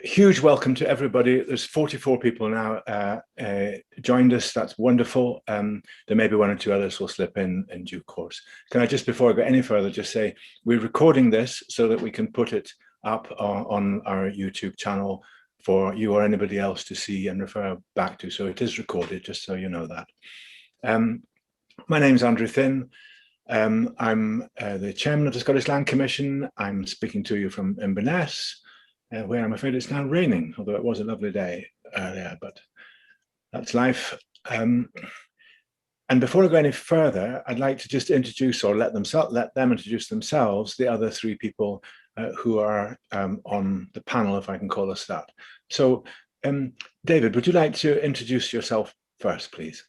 Huge welcome to everybody. There's 44 people now joined us. That's wonderful. There may be one or two others will slip in due course. Can I just, before I go any further, just say we're recording this so that we can put it up on our YouTube channel for you or anybody else to see and refer back to. So it is recorded, just so you know that. My name's Andrew Thinn. I'm the chairman of the Scottish Land Commission. I'm speaking to you from Inverness, where I'm afraid it's now raining, although it was a lovely day earlier, but that's life. And before I go any further, I'd like to just introduce, or let them introduce themselves, the other three people who are on the panel, if I can call us that. So, David, would you like to introduce yourself first, please?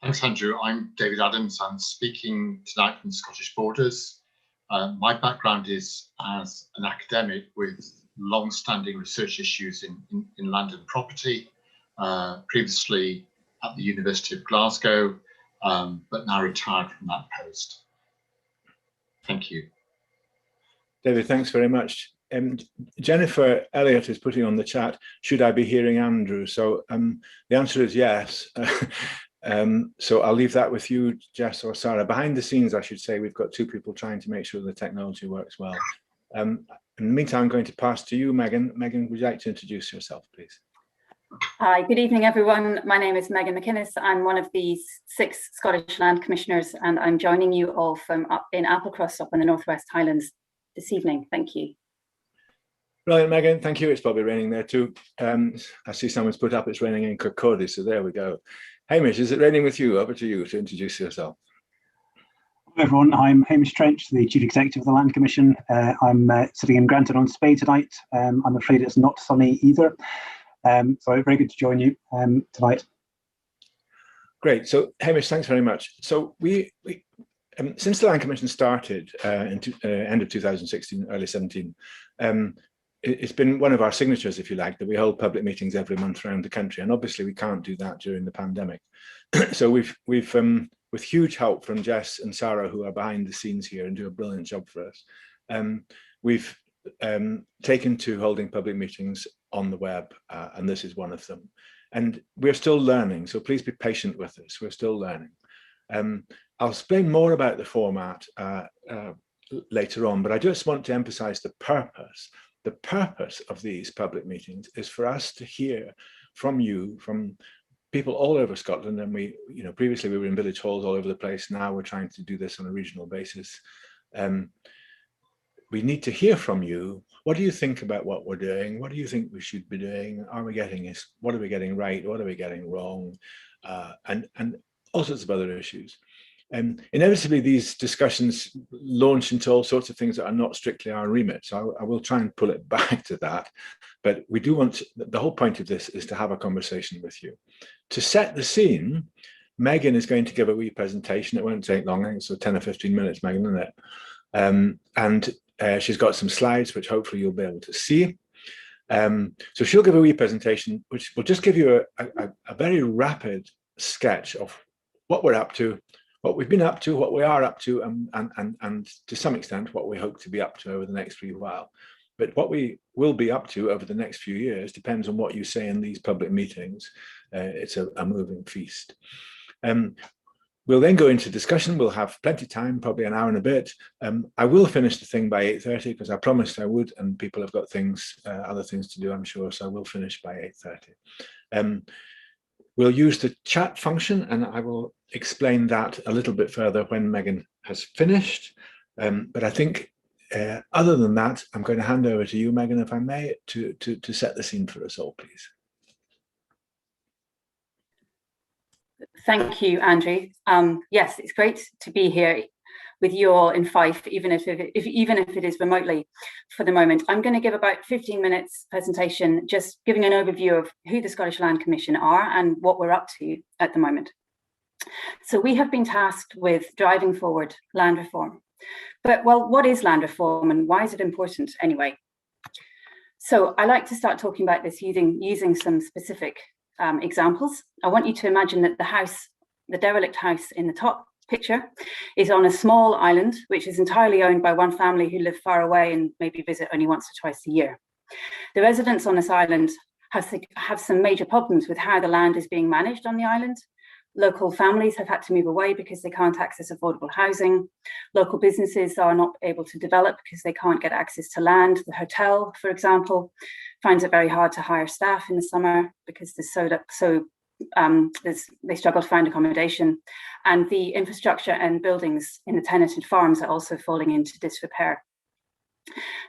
Thanks, Andrew. I'm David Adams. I'm speaking tonight from the Scottish Borders. My background is as an academic with long-standing research issues in land and property, previously at the University of Glasgow, but now retired from that post. Thank you. David, thanks very much. Jennifer Elliott is putting on the chat, should I be hearing Andrew? So the answer is yes. So I'll leave that with you, Jess or Sarah. Behind the scenes, I should say, we've got two people trying to make sure the technology works well. In the meantime, I'm going to pass to you, Megan. Megan, would you like to introduce yourself, please? Hi, good evening, everyone. My name is Megan McInnes. I'm one of the 6 Scottish Land Commissioners, and I'm joining you all from up in Applecross, up in the Northwest Highlands this evening. Thank you. Brilliant, Megan. Thank you. It's probably raining there too. I see someone's put up it's raining in Kirkcaldy, so there we go. Hamish, is it raining with you? Over to you to introduce yourself. Hello everyone, I'm Hamish Trench, the Chief Executive of the Land Commission. I'm sitting in Granton-on-Spey tonight. I'm afraid it's not sunny either. So very good to join you tonight. Great. So Hamish, thanks very much. So we since the Land Commission started end of 2016, early 17, it's been one of our signatures, if you like, that we hold public meetings every month around the country. And obviously we can't do that during the pandemic. So we've with huge help from Jess and Sarah, who are behind the scenes here and do a brilliant job for us, we've taken to holding public meetings on the web, and this is one of them. And we're still learning, so please be patient with us. We're still learning. I'll explain more about the format later on, but I just want to emphasize the purpose. The purpose of these public meetings is for us to hear from you, from people all over Scotland, and previously we were in village halls all over the place. Now we're trying to do this on a regional basis. We need to hear from you. What do you think about what we're doing? What do you think we should be doing? What are we getting right? What are we getting wrong? And all sorts of other issues. Inevitably, these discussions launch into all sorts of things that are not strictly our remit. So I will try and pull it back to that. But we do want the whole point of this is to have a conversation with you. To set the scene, Megan is going to give a wee presentation. It won't take long. I think it's 10 or 15 minutes, Megan, isn't it? And she's got some slides, which hopefully you'll be able to see. So she'll give a wee presentation, which will just give you a very rapid sketch of what we're up to, what we've been up to, what we are up to, and to some extent, what we hope to be up to over the next wee while. But what we will be up to over the next few years depends on what you say in these public meetings. It's a moving feast. We'll then go into discussion. We'll have plenty of time, probably an hour and a bit. I will finish the thing by 8:30 because I promised I would, and people have got other things to do, I'm sure, so I will finish by 8:30. We'll use the chat function, and I will explain that a little bit further when Megan has finished. But I think other than that, I'm going to hand over to you, Megan, if I may, to set the scene for us all, please. Thank you, Andrew. Yes, it's great to be here with you all in Fife, even if it is remotely for the moment. I'm going to give about 15 minutes presentation, just giving an overview of who the Scottish Land Commission are and what we're up to at the moment. So we have been tasked with driving forward land reform. But, well, what is land reform and why is it important anyway? So I like to start talking about this using some specific examples. I want you to imagine that the derelict house in the top picture is on a small island, which is entirely owned by one family who live far away and maybe visit only once or twice a year. The residents on this island have some major problems with how the land is being managed on the island. Local families have had to move away because they can't access affordable housing. Local businesses are not able to develop because they can't get access to land. The hotel, for example, finds it very hard to hire staff in the summer because they struggle to find accommodation. And the infrastructure and buildings in the tenanted farms are also falling into disrepair.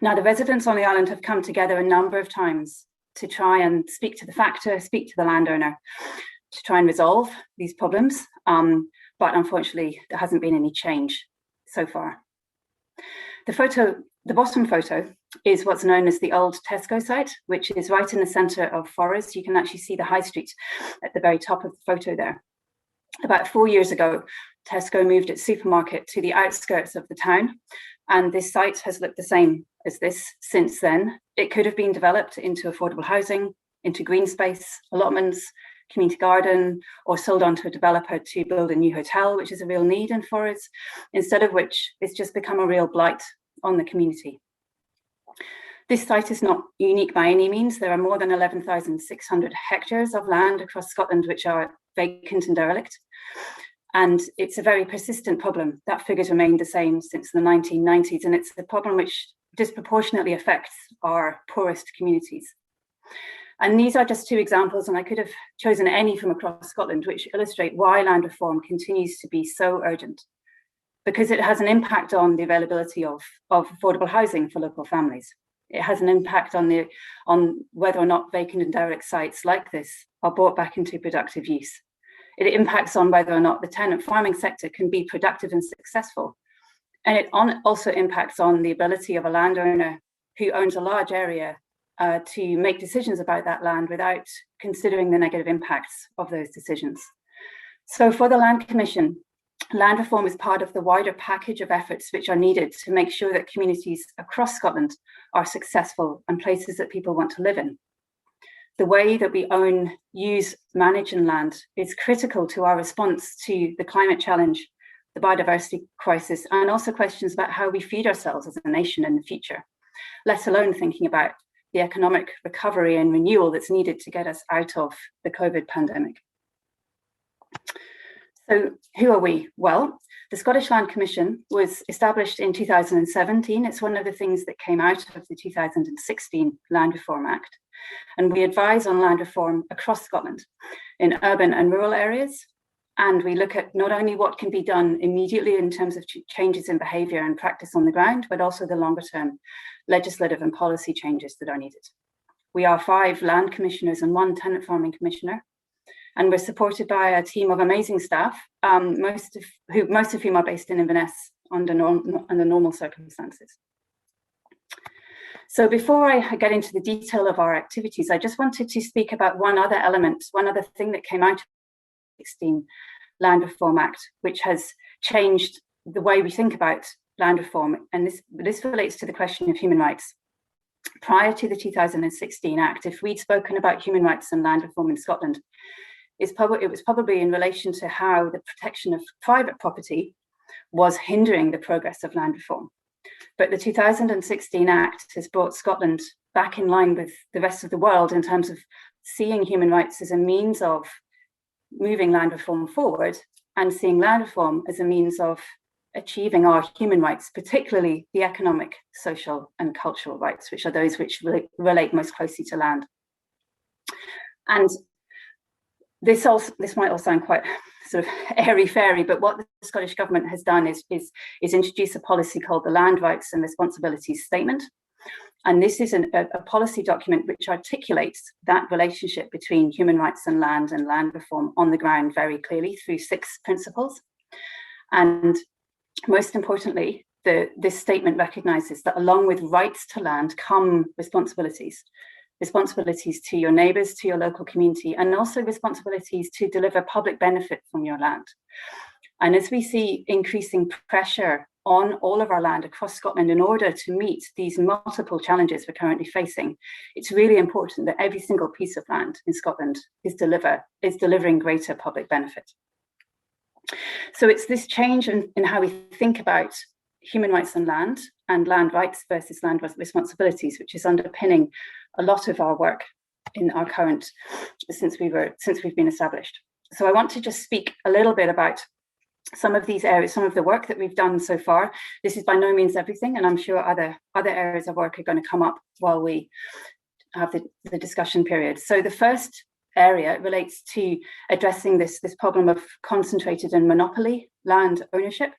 Now, the residents on the island have come together a number of times to try and speak to the factor, speak to the landowner, to try and resolve these problems, but unfortunately there hasn't been any change so far. The bottom photo is what's known as the old Tesco site, which is right in the centre of Forres. You can actually see the high street at the very top of the photo there. About 4 years ago, Tesco moved its supermarket to the outskirts of the town, and this site has looked the same as this since then. It could have been developed into affordable housing, into green space, allotments, community garden, or sold on to a developer to build a new hotel, which is a real need in Forres, instead of which it's just become a real blight on the community. This site is not unique by any means. There are more than 11,600 hectares of land across Scotland which are vacant and derelict. And it's a very persistent problem. That figure's remained the same since the 1990s, and it's a problem which disproportionately affects our poorest communities. And these are just two examples, and I could have chosen any from across Scotland, which illustrate why land reform continues to be so urgent, because it has an impact on the availability of affordable housing for local families. It has an impact on whether or not vacant and derelict sites like this are brought back into productive use. It impacts on whether or not the tenant farming sector can be productive and successful. And it also impacts on the ability of a landowner who owns a large area to make decisions about that land without considering the negative impacts of those decisions. So for the Land Commission, land reform is part of the wider package of efforts which are needed to make sure that communities across Scotland are successful and places that people want to live in. The way that we own, use, manage and land is critical to our response to the climate challenge, the biodiversity crisis, and also questions about how we feed ourselves as a nation in the future, let alone thinking about the economic recovery and renewal that's needed to get us out of the COVID pandemic. So who are we? Well, the Scottish Land Commission was established in 2017. It's one of the things that came out of the 2016 Land Reform Act. And we advise on land reform across Scotland in urban and rural areas. And we look at not only what can be done immediately in terms of changes in behaviour and practice on the ground, but also the longer term legislative and policy changes that are needed. We are 5 land commissioners and 1 tenant farming commissioner. And we're supported by a team of amazing staff, most of whom are based in Inverness under normal circumstances. So before I get into the detail of our activities, I just wanted to speak about one other element, one other thing that came out of the 2016 Land Reform Act, which has changed the way we think about land reform. And this relates to the question of human rights. Prior to the 2016 Act, if we'd spoken about human rights and land reform in Scotland, it was probably in relation to how the protection of private property was hindering the progress of land reform. But the 2016 Act has brought Scotland back in line with the rest of the world in terms of seeing human rights as a means of moving land reform forward, and seeing land reform as a means of achieving our human rights, particularly the economic, social and cultural rights, which are those which relate most closely to land. And this might all sound quite sort of airy-fairy, but what the Scottish Government has done is introduce a policy called the Land Rights and Responsibilities Statement. And this is a policy document which articulates that relationship between human rights and land reform on the ground very clearly through 6 principles. And most importantly, this statement recognises that along with rights to land come responsibilities to your neighbours, to your local community, and also responsibilities to deliver public benefit from your land. And as we see increasing pressure on all of our land across Scotland in order to meet these multiple challenges we're currently facing, it's really important that every single piece of land in Scotland is delivering greater public benefit. So it's this change in how we think about human rights and land and land rights versus land responsibilities, which is underpinning a lot of our work in our current, since we've been established. So I want to just speak a little bit about some of these areas, some of the work that we've done so far. This is by no means everything, and I'm sure other areas of work are going to come up while we have the discussion period. So the first area relates to addressing this problem of concentrated and monopoly land ownership.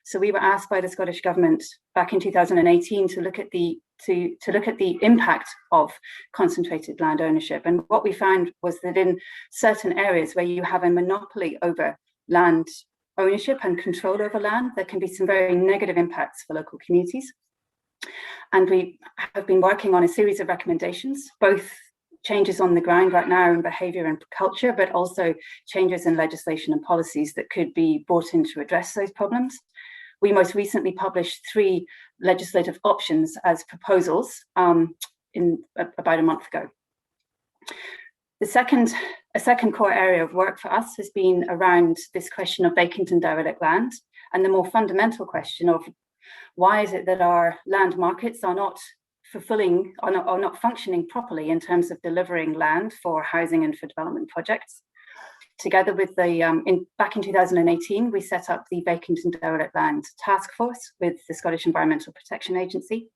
So we were asked by the Scottish Government back in 2018 to look at the impact of concentrated land ownership. And what we found was that in certain areas where you have a monopoly over land ownership and control over land, there can be some very negative impacts for local communities. And we have been working on a series of recommendations, both changes on the ground right now in behaviour and culture, but also changes in legislation and policies that could be brought in to address those problems. We most recently published 3 legislative options as proposals about a month ago. A second core area of work for us has been around this question of vacant and derelict land, and the more fundamental question of why is it that our land markets are not functioning properly in terms of delivering land for housing and for development projects. Together with back in 2018, we set up the Vacant and Derelict Land Task Force with the Scottish Environmental Protection Agency.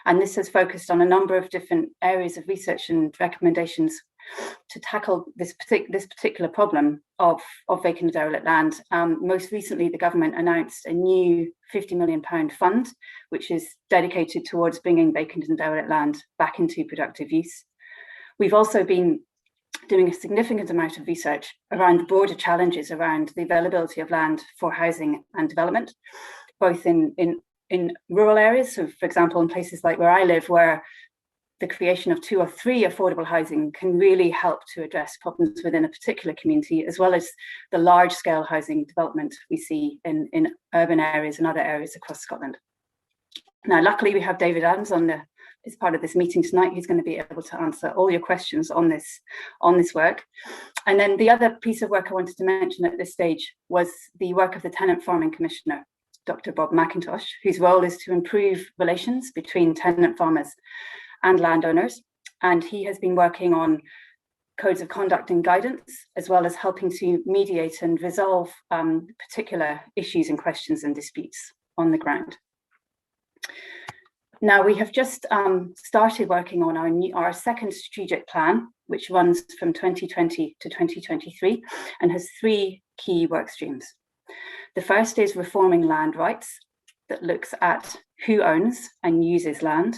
And this has focused on a number of different areas of research and recommendations to tackle this particular problem of vacant and derelict land. Most recently, the government announced a new £50 million fund, which is dedicated towards bringing vacant and derelict land back into productive use. We've also been doing a significant amount of research around the broader challenges around the availability of land for housing and development, both in rural areas. So, for example, in places like where I live, where the creation of 2 or 3 affordable housing can really help to address problems within a particular community, as well as the large-scale housing development we see in urban areas and other areas across Scotland. Now, luckily, we have David Adams as part of this meeting tonight. He's going to be able to answer all your questions on this work. And then the other piece of work I wanted to mention at this stage was the work of the Tenant Farming Commissioner, Dr. Bob McIntosh, whose role is to improve relations between tenant farmers and landowners. And he has been working on codes of conduct and guidance, as well as helping to mediate and resolve particular issues and questions and disputes on the ground. Now, we have just started working on our second strategic plan, which runs from 2020 to 2023 and has 3 key work streams. The first is reforming land rights, that looks at who owns and uses land.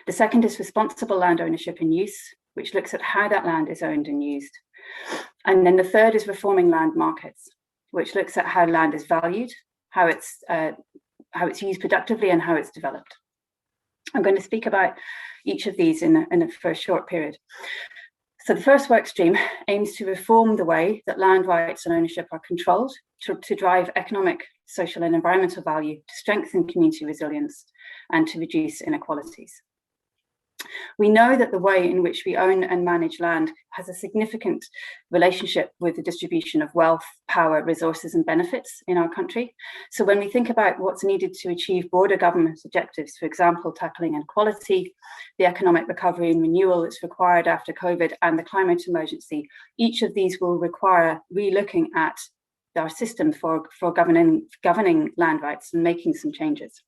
The second is responsible land ownership and use, which looks at how that land is owned and used. And then the third is reforming land markets, which looks at how land is valued, how it's used productively, and how it's developed. I'm going to speak about each of these for a short period. So the first work stream aims to reform the way that land rights and ownership are controlled to drive economic, social and environmental value, to strengthen community resilience and to reduce inequalities. We know that the way in which we own and manage land has a significant relationship with the distribution of wealth, power, resources and benefits in our country. So when we think about what's needed to achieve broader government objectives, for example, tackling inequality, the economic recovery and renewal that's required after COVID, and the climate emergency, each of these will require relooking at our system for governing land rights and making some changes.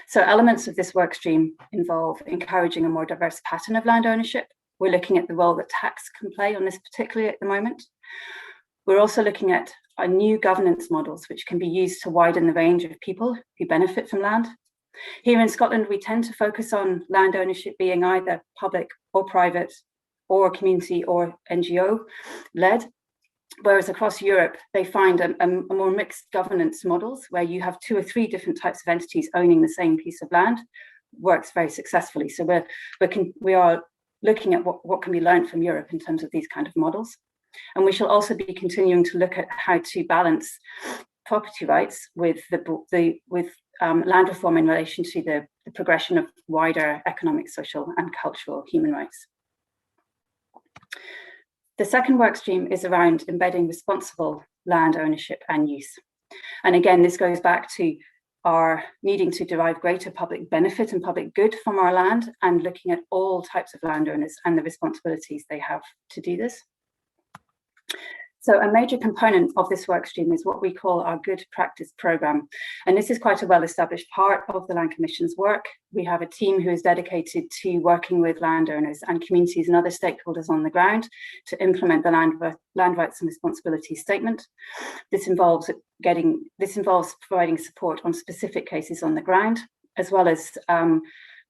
So elements of this work stream involve encouraging a more diverse pattern of land ownership. We're looking at the role that tax can play on this, particularly at the moment. We're also looking at our new governance models, which can be used to widen the range of people who benefit from land. Here in Scotland, we tend to focus on land ownership being either public or private or community or NGO led. Whereas across Europe, they find a more mixed governance models where you have 2 or 3 different types of entities owning the same piece of land, works very successfully. So we are looking at what can be learned from Europe in terms of these kind of models. And we shall also be continuing to look at how to balance property rights with land reform in relation to the progression of wider economic, social and cultural human rights. The second work stream is around embedding responsible land ownership and use. And again, this goes back to are needing to derive greater public benefit and public good from our land, and looking at all types of landowners and the responsibilities they have to do this. So a major component of this work stream is what we call our Good Practice Programme. And this is quite a well-established part of the Land Commission's work. We have a team who is dedicated to working with landowners and communities and other stakeholders on the ground to implement the Land Rights and Responsibilities Statement. This involves providing support on specific cases on the ground, as well as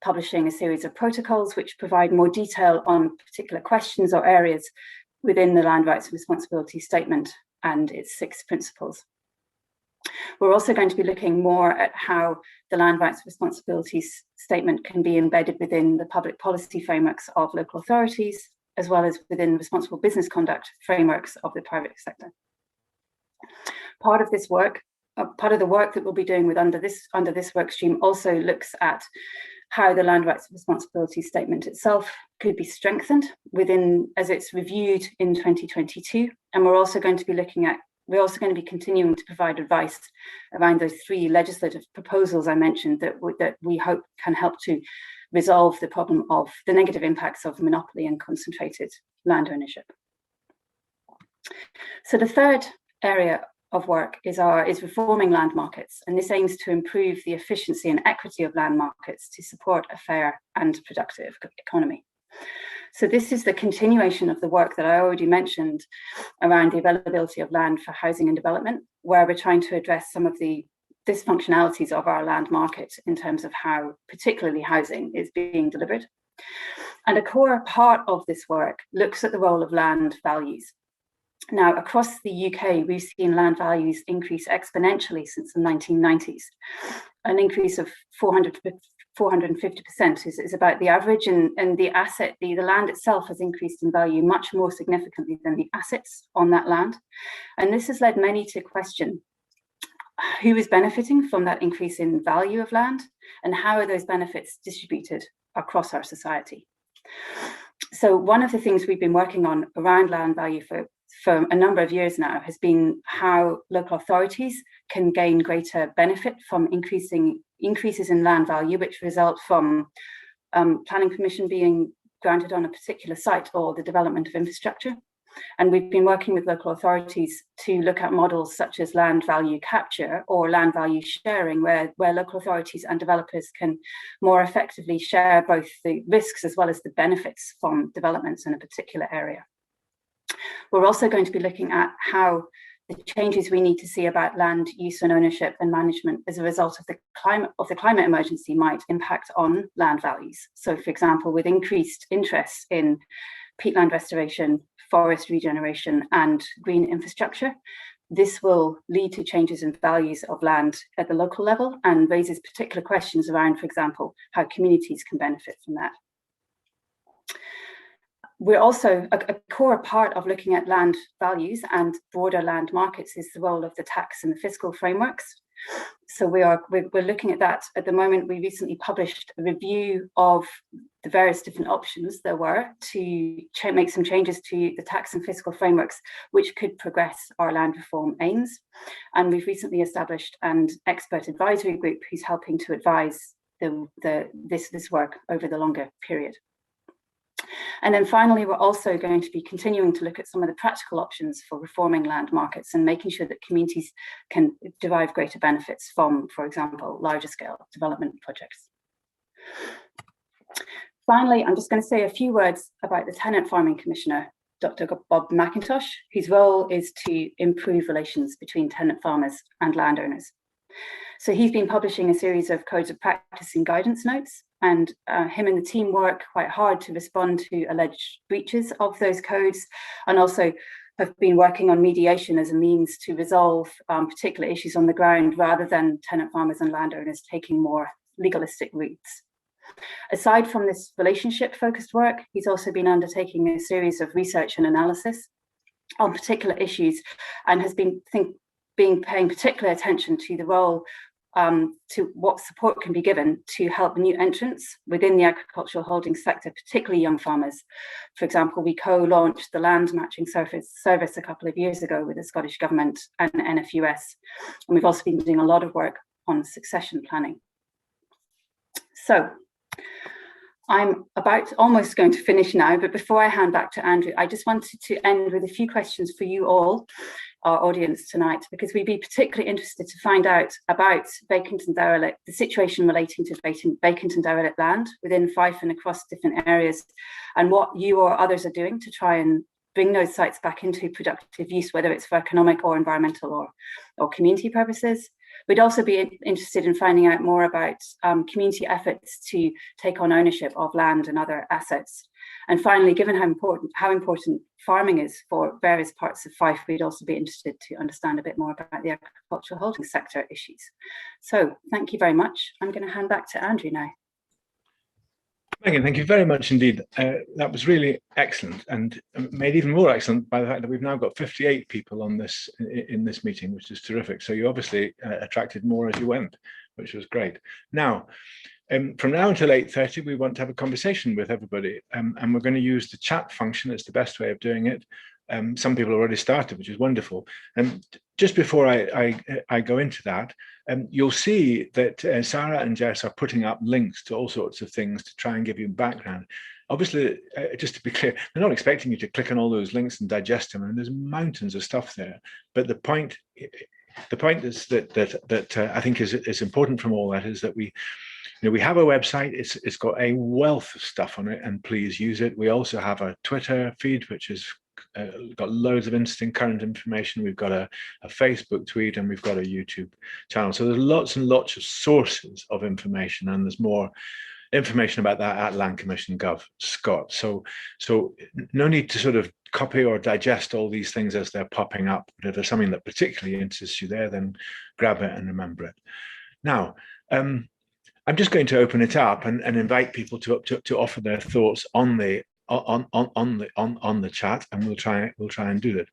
publishing a series of protocols which provide more detail on particular questions or areas within the Land Rights and Responsibilities Statement and its 6 principles. We're also going to be looking more at how the Land Rights and Responsibilities Statement can be embedded within the public policy frameworks of local authorities, as well as within responsible business conduct frameworks of the private sector. Part of this work, part of the work that we'll be doing under this work stream also looks at how the Land Rights and Responsibilities Statement itself could be strengthened as it's reviewed in 2022. And we're also going to be continuing to provide advice around those 3 legislative proposals I mentioned that we hope can help to resolve the problem of the negative impacts of monopoly and concentrated land ownership. So the third area of work is reforming land markets, and this aims to improve the efficiency and equity of land markets to support a fair and productive economy. So this is the continuation of the work that I already mentioned around the availability of land for housing and development, where we're trying to address some of the dysfunctionalities of our land market in terms of how particularly housing is being delivered. And a core part of this work looks at the role of land values. Now, across the UK, we've seen land values increase exponentially since the 1990s. An increase of 450% is about the average, and the land itself has increased in value much more significantly than the assets on that land. And this has led many to question who is benefiting from that increase in value of land, and how are those benefits distributed across our society. So one of the things we've been working on around land value for a number of years now has been how local authorities can gain greater benefit from increases in land value, which result from planning permission being granted on a particular site or the development of infrastructure. And we've been working with local authorities to look at models such as land value capture or land value sharing, where local authorities and developers can more effectively share both the risks as well as the benefits from developments in a particular area. We're also going to be looking at how the changes we need to see about land use and ownership and management as a result of the climate emergency might impact on land values. So, for example, with increased interest in peatland restoration, forest regeneration, and green infrastructure, this will lead to changes in values of land at the local level and raises particular questions around, for example, how communities can benefit from that. We're also, a core part of looking at land values and broader land markets is the role of the tax and the fiscal frameworks. So we're looking at that at the moment. We recently published a review of the various different options there were to make some changes to the tax and fiscal frameworks, which could progress our land reform aims. And we've recently established an expert advisory group who's helping to advise this work over the longer period. And then finally, we're also going to be continuing to look at some of the practical options for reforming land markets and making sure that communities can derive greater benefits from, for example, larger scale development projects. Finally, I'm just going to say a few words about the Tenant Farming Commissioner, Dr. Bob McIntosh, whose role is to improve relations between tenant farmers and landowners. So he's been publishing a series of codes of practice and guidance notes, and him and the team work quite hard to respond to alleged breaches of those codes, and also have been working on mediation as a means to resolve particular issues on the ground rather than tenant farmers and landowners taking more legalistic routes. Aside from this relationship-focused work, he's also been undertaking a series of research and analysis on particular issues, and has been paying particular attention to the role to what support can be given to help new entrants within the agricultural holding sector, particularly young farmers. For example, we co-launched the land matching service a couple of years ago with the Scottish Government and NFUS. And we've also been doing a lot of work on succession planning. So I'm almost going to finish now, but before I hand back to Andrew, I just wanted to end with a few questions for you all, our audience tonight, because we'd be particularly interested to find out about vacant and derelict, the situation relating to vacant and derelict land within Fife and across different areas, and what you or others are doing to try and bring those sites back into productive use, whether it's for economic or environmental or community purposes. We'd also be interested in finding out more about community efforts to take on ownership of land and other assets. And finally, given how important farming is for various parts of Fife, we'd also be interested to understand a bit more about the agricultural holding sector issues. So thank you very much. I'm going to hand back to Andrew now. Megan, thank you very much indeed. That was really excellent, and made even more excellent by the fact that we've now got 58 people on this in this meeting, which is terrific. So you obviously attracted more as you went, which was great. Now, from now until 8:30, we want to have a conversation with everybody, and we're going to use the chat function. It's the best way of doing it. Some people already started, which is wonderful. And just before I go into that, you'll see that Sarah and Jess are putting up links to all sorts of things to try and give you background. Obviously, just to be clear, they're not expecting you to click on all those links and digest them, and there's mountains of stuff there. But the point is that I think is important from all that is that we have a website. It's got a wealth of stuff on it, and please use it. We also have a Twitter feed, which is got loads of interesting current information. We've got a Facebook tweet, and we've got a YouTube channel. So there's lots and lots of sources of information, and there's more information about that at Land Commission Gov Scot. So no need to sort of copy or digest all these things as they're popping up. But if there's something that particularly interests you there, then grab it and remember it. Now, I'm just going to open it up and invite people to offer their thoughts on the chat, and we'll try and do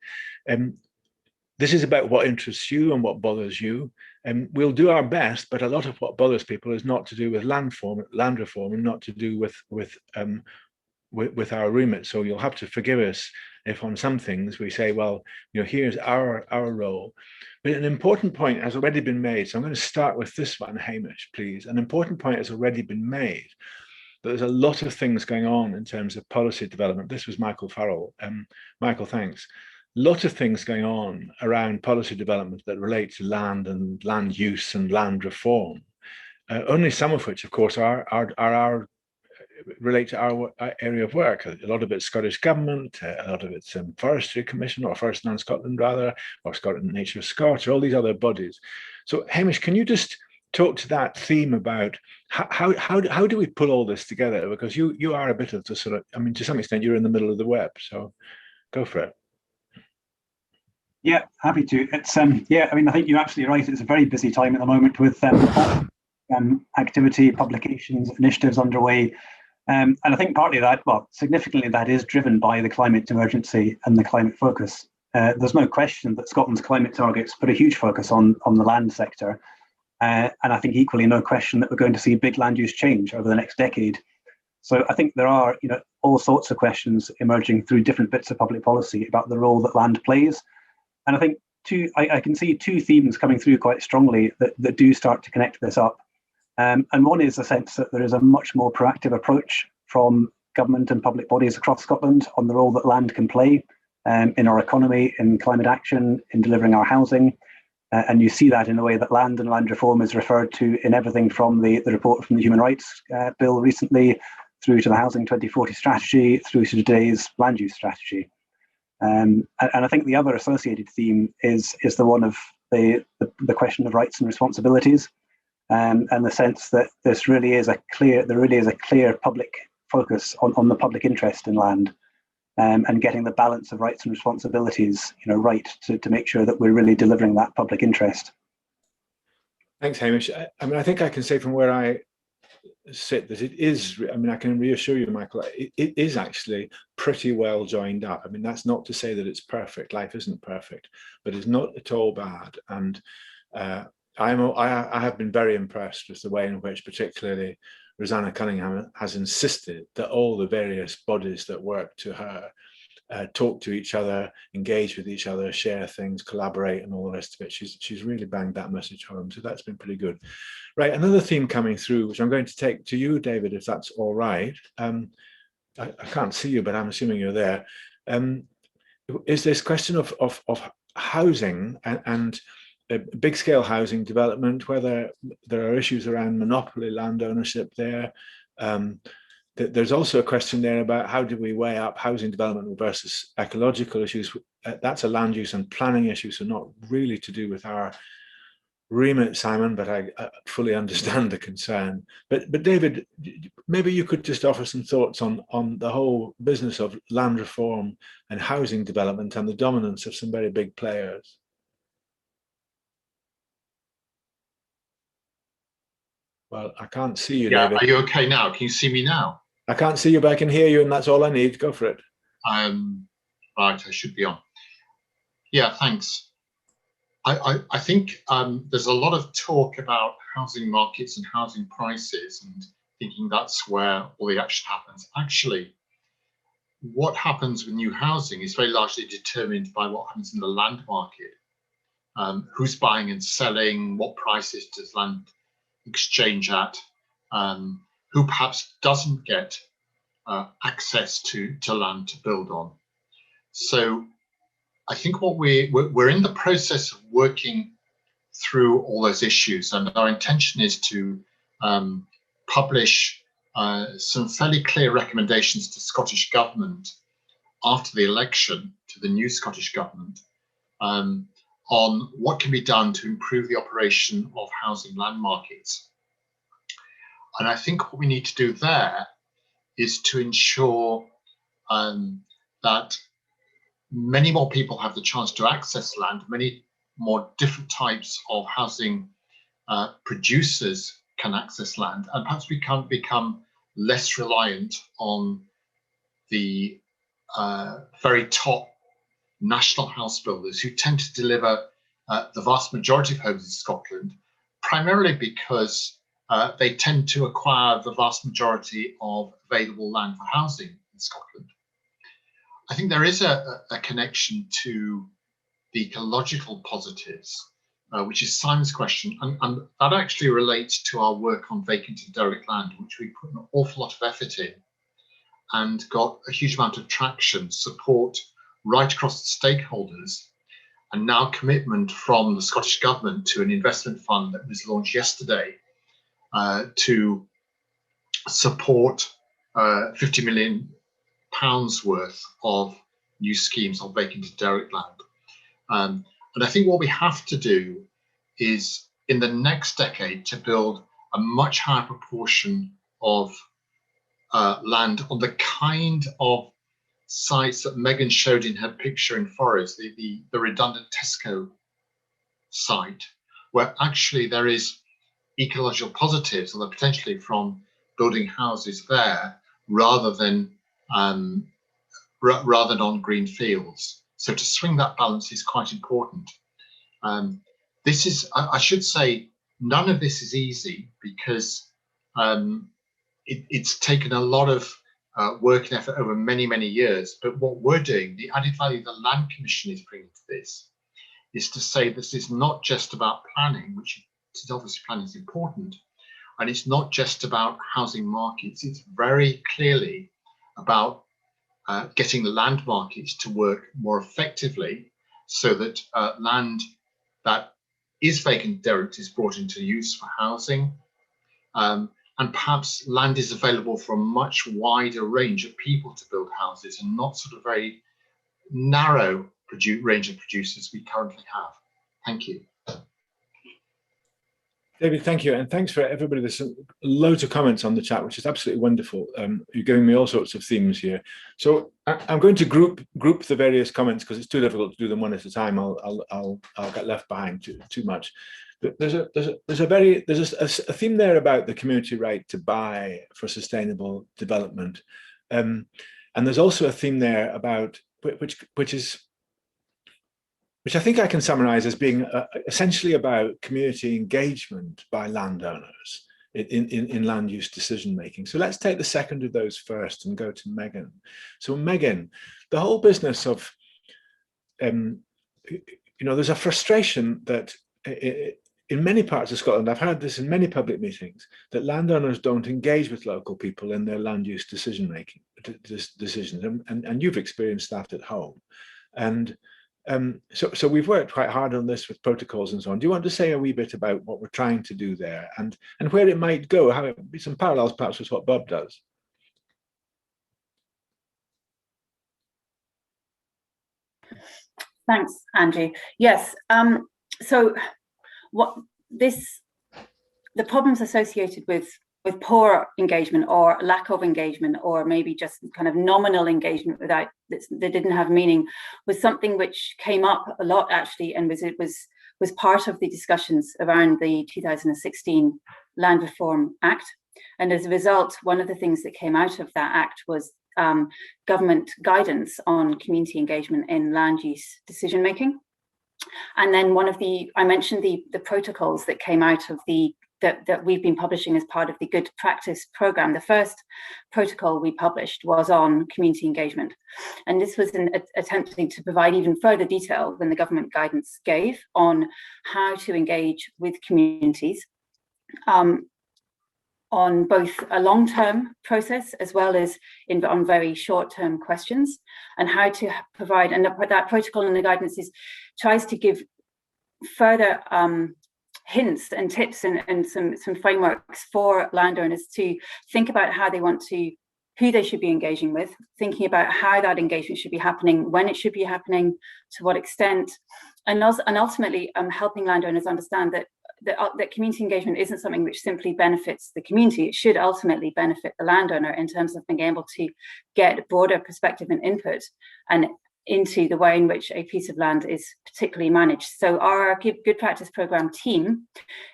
that. This is about what interests you and what bothers you, and we'll do our best. But a lot of what bothers people is not to do with land reform, and not to do with our remit. So you'll have to forgive us if on some things we say, well, here's our role. But an important point has already been made. So I'm going to start with this one, Hamish, please. An important point has already been made. There's a lot of things going on in terms of policy development. This was Michael Farrell. Michael, thanks. A lot of things going on around policy development that relate to land and land use and land reform. Only some of which, of course, relate to our area of work. A lot of it's Scottish Government, a lot of it's Forestry Commission, or Forest Land Scotland rather, or Scotland Nature Scot, or all these other bodies. So Hamish, can you just talk to that theme about how do we pull all this together? Because you are a bit of the sort of, I mean, to some extent, you're in the middle of the web. So go for it. Yeah, happy to. It's yeah, I mean, I think you're absolutely right. It's a very busy time at the moment with activity, publications, initiatives underway. And I think partly that, well, significantly that is driven by the climate emergency and the climate focus. There's no question that Scotland's climate targets put a huge focus on the land sector. And I think equally no question that we're going to see big land use change over the next decade. So I think there are, all sorts of questions emerging through different bits of public policy about the role that land plays. And I think I can see two themes coming through quite strongly that do start to connect this up. And one is the sense that there is a much more proactive approach from government and public bodies across Scotland on the role that land can play in our economy, in climate action, in delivering our housing. And you see that in the way that land and land reform is referred to in everything from the report from the Human Rights Bill recently, through to the Housing 2040 strategy, through to today's land use strategy. And I think the other associated theme is the one of the question of rights and responsibilities. And the sense that there really is a clear public focus on the public interest in land, and getting the balance of rights and responsibilities, right to make sure that we're really delivering that public interest. Thanks, Hamish. I mean, I think I can say from where I sit that it is, I mean, I can reassure you, Michael, it is actually pretty well joined up. I mean, that's not to say that it's perfect. Life isn't perfect, but it's not at all bad. And I have been very impressed with the way in which particularly Rosanna Cunningham has insisted that all the various bodies that work to her talk to each other, engage with each other, share things, collaborate, and all the rest of it. She's really banged that message home. So that's been pretty good. Right, another theme coming through, which I'm going to take to you, David, if that's all right. I can't see you, but I'm assuming you're there. Is this question of housing and big scale housing development, whether there are issues around monopoly land ownership there. There's also a question there about how do we weigh up housing development versus ecological issues. That's a land use and planning issue, so not really to do with our remit, Simon, but I fully understand the concern. But David, maybe you could just offer some thoughts on the whole business of land reform and housing development and the dominance of some very big players. Well, I can't see you, yeah, David. Are you okay now? Can you see me now? I can't see you, but I can hear you, and that's all I need. Go for it. Right, I should be on. Yeah, thanks. I think there's a lot of talk about housing markets and housing prices and thinking that's where all the action happens. Actually, what happens with new housing is very largely determined by what happens in the land market. Who's buying and selling, what prices does land exchange at, who perhaps doesn't get access to land to build on. So I think what we're in the process of working through all those issues, and our intention is to publish some fairly clear recommendations to Scottish Government after the election, to the new Scottish Government, on what can be done to improve the operation of housing land markets. And I think what we need to do there is to ensure that many more people have the chance to access land, many more different types of housing producers can access land, and perhaps we can become less reliant on the very top national house builders who tend to deliver the vast majority of homes in Scotland, primarily because they tend to acquire the vast majority of available land for housing in Scotland. I think there is a connection to the ecological positives, which is Simon's question, and that actually relates to our work on vacant and derelict land, which we put an awful lot of effort in and got a huge amount of traction, support right across the stakeholders, and now commitment from the Scottish Government to an investment fund that was launched yesterday to support £50 million worth of new schemes on vacant and derelict land. And I think what we have to do is, in the next decade, to build a much higher proportion of land on the kind of sites that Megan showed in her picture in Forest, the redundant Tesco site, where actually there is ecological positives, although potentially from building houses there rather than on green fields. So to swing that balance is quite important. This is, I should say, none of this is easy because it's taken a lot of work and effort over many, many years. But what we're doing, the added value the Land Commission is bringing to this, is to say this is not just about planning, which is obviously planning is important, and it's not just about housing markets. It's very clearly about getting the land markets to work more effectively so that land that is vacant derelict is brought into use for housing, and perhaps land is available for a much wider range of people to build houses and not sort of very narrow range of producers we currently have. Thank you. David, thank you. And thanks for everybody. There's loads of comments on the chat, which is absolutely wonderful. You're giving me all sorts of themes here. So I'm going to group the various comments because it's too difficult to do them one at a time. I'll get left behind too much. There's a theme there about the community right to buy for sustainable development. And there's also a theme there about which I think I can summarize as being essentially about community engagement by landowners in land use decision making. So let's take the second of those first and go to Megan. So Megan, the whole business of, there's a frustration that in many parts of Scotland, I've heard this in many public meetings, that landowners don't engage with local people in their land use decision making decisions, and you've experienced that at home. And so we've worked quite hard on this with protocols and so on. Do you want to say a wee bit about what we're trying to do there and where it might go, how it be some parallels perhaps with what Bob does? Thanks, Andrew. Yes. So the problems associated with poor engagement or lack of engagement, or maybe just kind of nominal engagement without that didn't have meaning, was something which came up a lot actually, and was part of the discussions around the 2016 Land Reform Act. And as a result, one of the things that came out of that act was government guidance on community engagement in land use decision making. And then I mentioned the protocols that came out of that we've been publishing as part of the Good Practice programme. The first protocol we published was on community engagement. And this was attempting to provide even further detail than the government guidance gave on how to engage with communities on both a long-term process as well as on very short-term questions, and how to provide, and that protocol and the guidance tries to give further hints and tips and some frameworks for landowners to think about who they should be engaging with, thinking about how that engagement should be happening, when it should be happening, to what extent, and ultimately helping landowners understand that community engagement isn't something which simply benefits the community. It should ultimately benefit the landowner in terms of being able to get broader perspective and input and into the way in which a piece of land is particularly managed. So our Good Practice Programme team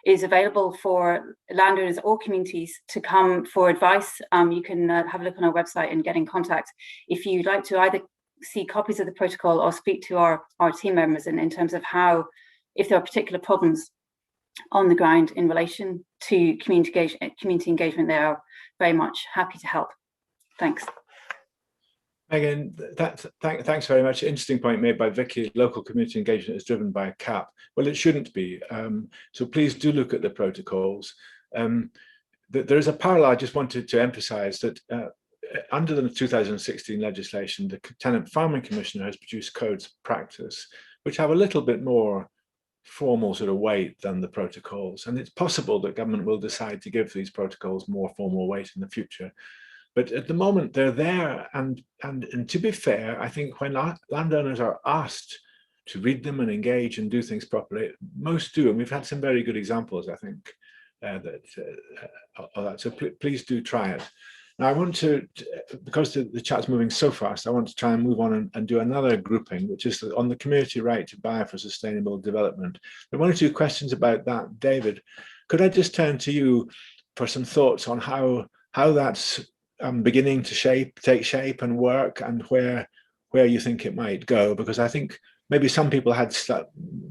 is available for landowners or communities to come for advice. You can have a look on our website and get in contact if you'd like to either see copies of the protocol or speak to our team members in terms of if there are particular problems on the ground in relation to community engagement. They are very much happy to help. Thanks. Megan, thanks very much. Interesting point made by Vicky. Local community engagement is driven by a cap. Well, it shouldn't be. So please do look at the protocols. There is a parallel I just wanted to emphasise, that under the 2016 legislation, the Tenant Farming Commissioner has produced codes of practice which have a little bit more formal sort of weight than the protocols. And it's possible that government will decide to give these protocols more formal weight in the future. But at the moment, they're there. And to be fair, I think when landowners are asked to read them and engage and do things properly, most do. And we've had some very good examples, I think, of that. So please do try it. Now, I want to, because the chat's moving so fast, I want to try and move on and do another grouping, which is on the community right to buy for sustainable development. There are one or two questions about that. David, could I just turn to you for some thoughts on how that's beginning to take shape and work, and where you think it might go? Because I think maybe some people had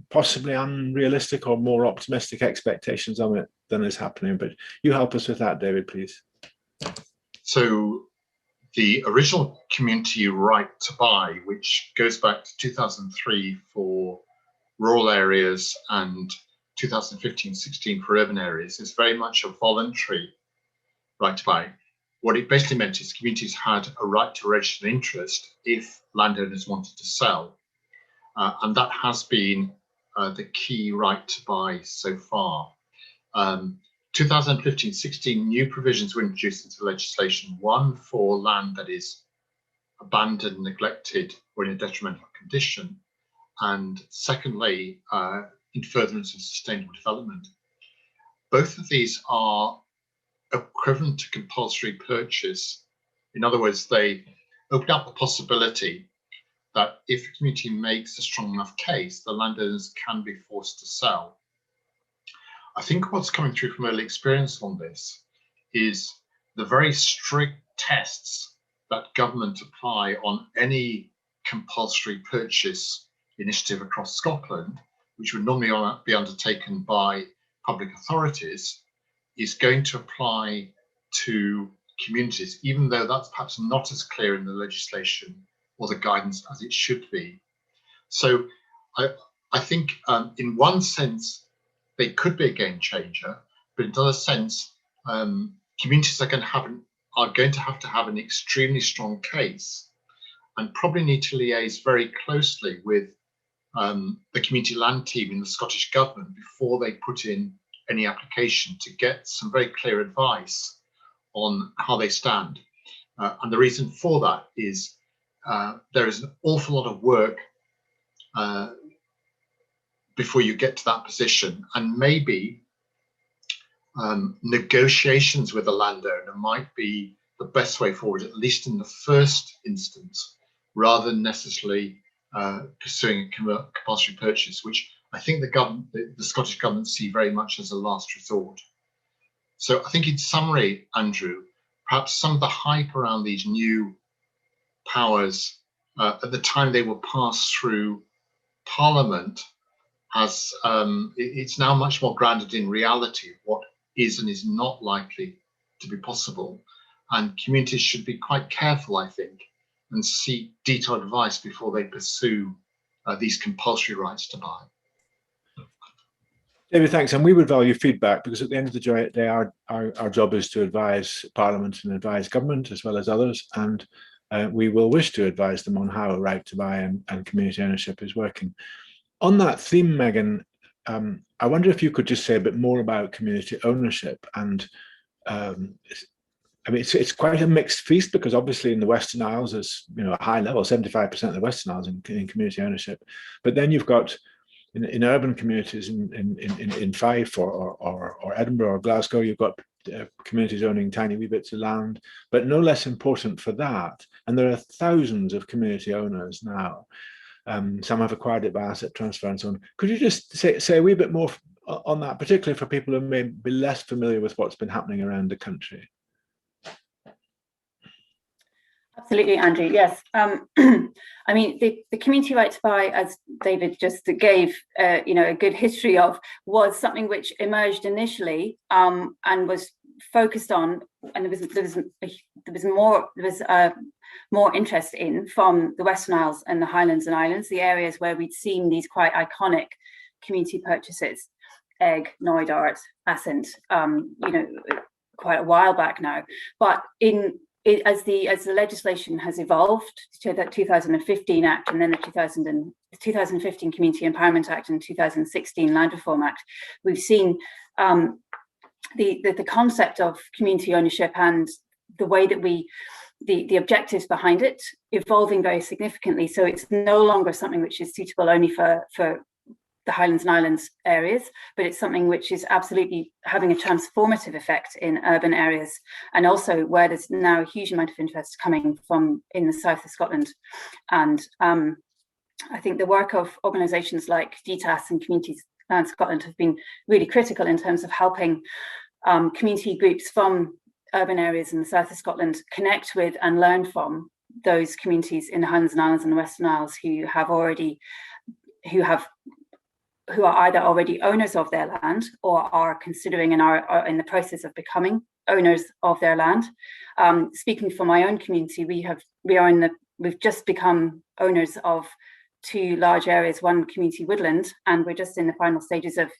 possibly unrealistic or more optimistic expectations on it than is happening. But you help us with that, David, please. So the original community right to buy, which goes back to 2003 for rural areas and 2015-16 for urban areas, is very much a voluntary right to buy. What it basically meant is communities had a right to register an interest if landowners wanted to sell. And that has been the key right to buy so far. 2015-16 new provisions were introduced into legislation, one for land that is abandoned, neglected, or in a detrimental condition, and secondly, in furtherance of sustainable development. Both of these are equivalent to compulsory purchase. In other words, they open up the possibility that if a community makes a strong enough case, the landowners can be forced to sell. I think what's coming through from early experience on this is the very strict tests that government apply on any compulsory purchase initiative across Scotland, which would normally be undertaken by public authorities, is going to apply to communities, even though that's perhaps not as clear in the legislation or the guidance as it should be. So I think in one sense, they could be a game changer, but in another sense, communities are going to have an extremely strong case and probably need to liaise very closely with the community land team in the Scottish Government before they put in any application to get some very clear advice on how they stand. And the reason for that is there is an awful lot of work before you get to that position, and maybe negotiations with the landowner might be the best way forward, at least in the first instance, rather than necessarily pursuing a compulsory purchase, which I think the Scottish Government see very much as a last resort. So I think in summary, Andrew, perhaps some of the hype around these new powers at the time they were passed through Parliament has it's now much more grounded in reality of what is and is not likely to be possible. And communities should be quite careful, I think, and seek detailed advice before they pursue these compulsory rights to buy. David, thanks. And we would value feedback, because at the end of the day, our job is to advise Parliament and advise government as well as others. And we will wish to advise them on how a right to buy and community ownership is working. On that theme, Megan, I wonder if you could just say a bit more about community ownership. And I mean, it's quite a mixed feast, because obviously in the Western Isles, there's a high level, 75% of the Western Isles in community ownership. But then you've got in urban communities in Fife or Edinburgh or Glasgow, you've got communities owning tiny wee bits of land. But no less important for that, and there are thousands of community owners now. Some have acquired it by asset transfer and so on. Could you just say a wee bit more on that, particularly for people who may be less familiar with what's been happening around the country? Absolutely, Andrew. Yes. I mean, the community right to buy, as David just gave, a good history of, was something which emerged initially and was focused on, and there was more interest in from the Western Isles and the Highlands and Islands, the areas where we'd seen these quite iconic community purchases, Egg, Knoydart, Assynt, quite a while back now. But as the legislation has evolved to that 2015 Act, and then the 2015 Community Empowerment Act and 2016 Land Reform Act, we've seen the concept of community ownership and the way that the objectives behind it evolving very significantly. So it's no longer something which is suitable only for the Highlands and Islands areas, but it's something which is absolutely having a transformative effect in urban areas, and also where there's now a huge amount of interest coming from in the south of Scotland. And I think the work of organisations like DTAS and Communities Land Scotland have been really critical in terms of helping community groups from urban areas in the south of Scotland connect with and learn from those communities in the Highlands and Islands and the Western Isles who are either already owners of their land or are considering and are in the process of becoming owners of their land. Speaking for my own community, we've just become owners of 2 large areas, one community woodland, and we're just in the final stages of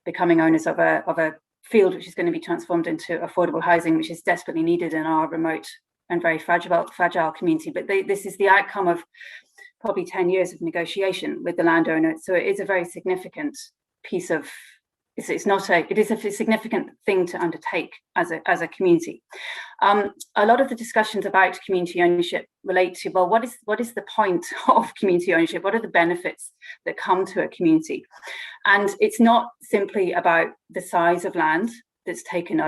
becoming owners of a field which is going to be transformed into affordable housing, which is desperately needed in our remote and very fragile community. But this is the outcome of probably 10 years of negotiation with the landowner. So it is a very significant piece of, it is a significant thing to undertake as a community. A lot of the discussions about community ownership relate to, well, what is the point of community ownership? What are the benefits that come to a community? And it's not simply about the size of land that's taken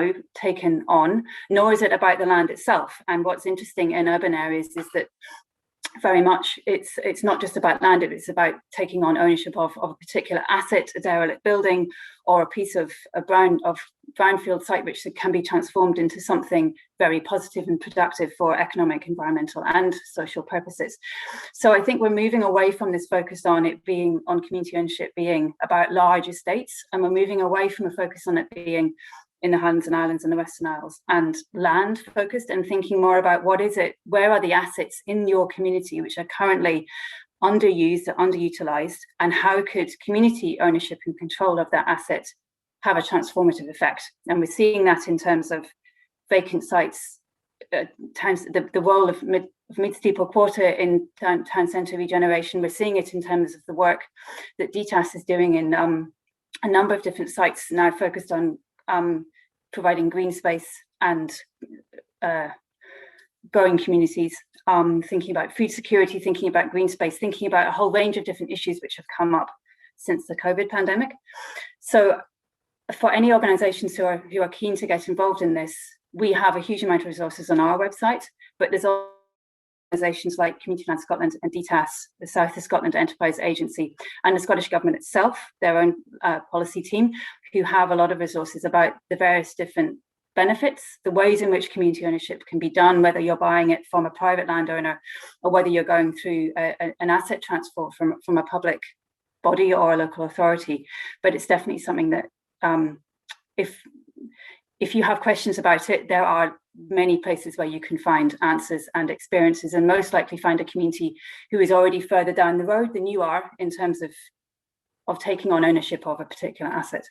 on, nor is it about the land itself. And what's interesting in urban areas is that very much it's not just about land, it's about taking on ownership of a particular asset, a derelict building, or a piece of brownfield site which can be transformed into something very positive and productive for economic, environmental and social purposes. So I think we're moving away from this focus on community ownership being about large estates, and we're moving away from a focus on it being in the Highlands and Islands and the Western Isles, and land focused, and thinking more about where are the assets in your community which are currently underused or underutilized, and how could community ownership and control of that asset have a transformative effect. And we're seeing that in terms of vacant sites, the role of mid-steeple quarter in town centre regeneration. We're seeing it in terms of the work that DTAS is doing in a number of different sites now focused on providing green space and growing communities, thinking about food security, thinking about green space, thinking about a whole range of different issues which have come up since the COVID pandemic. So for any organisations who are keen to get involved in this, we have a huge amount of resources on our website, but there's organisations like Community Land Scotland and DTAS, the South of Scotland Enterprise Agency, and the Scottish Government itself, their own policy team, who have a lot of resources about the various different benefits, the ways in which community ownership can be done, whether you're buying it from a private landowner or whether you're going through an asset transfer from a public body or a local authority. But it's definitely something that if you have questions about it, there are many places where you can find answers and experiences, and most likely find a community who is already further down the road than you are in terms of taking on ownership of a particular asset.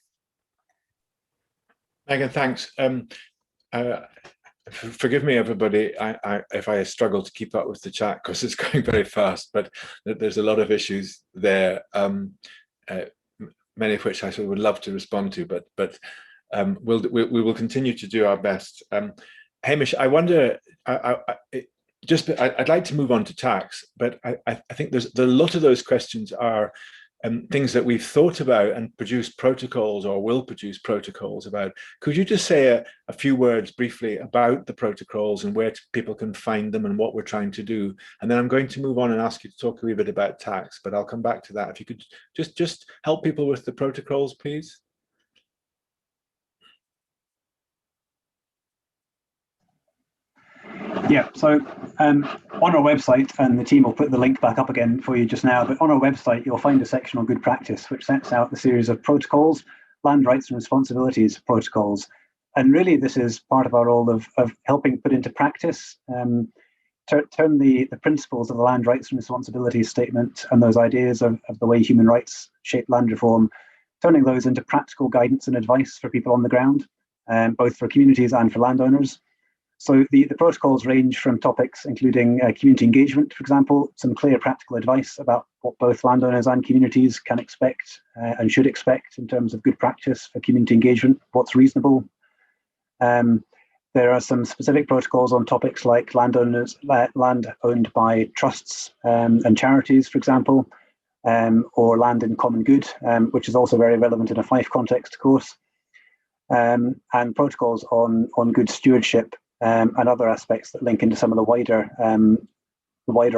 Megan, thanks. Forgive me, everybody, if I struggle to keep up with the chat because it's going very fast, but there's a lot of issues there, many of which I would love to respond to, but we will continue to do our best. Hamish, I wonder, I'd like to move on to tax, but I think a lot of those questions are things that we've thought about and produced protocols or will produce protocols about. Could you just say a few words briefly about the protocols and where people can find them and what we're trying to do? And then I'm going to move on and ask you to talk a wee bit about tax, but I'll come back to that. If you could just help people with the protocols, please. Yeah, so on our website, and the team will put the link back up again for you just now, but on our website, you'll find a section on good practice, which sets out the series of protocols, land rights and responsibilities protocols. And really, this is part of our role of helping put into practice, turn the principles of the land rights and responsibilities statement and those ideas of the way human rights shape land reform, turning those into practical guidance and advice for people on the ground, both for communities and for landowners. So the protocols range from topics including community engagement, for example, some clear practical advice about what both landowners and communities can expect and should expect in terms of good practice for community engagement, what's reasonable. There are some specific protocols on topics like land owned by trusts and charities, for example, or land in common good, which is also very relevant in a Fife context, of course, and protocols on good stewardship, and other aspects that link into some of the wider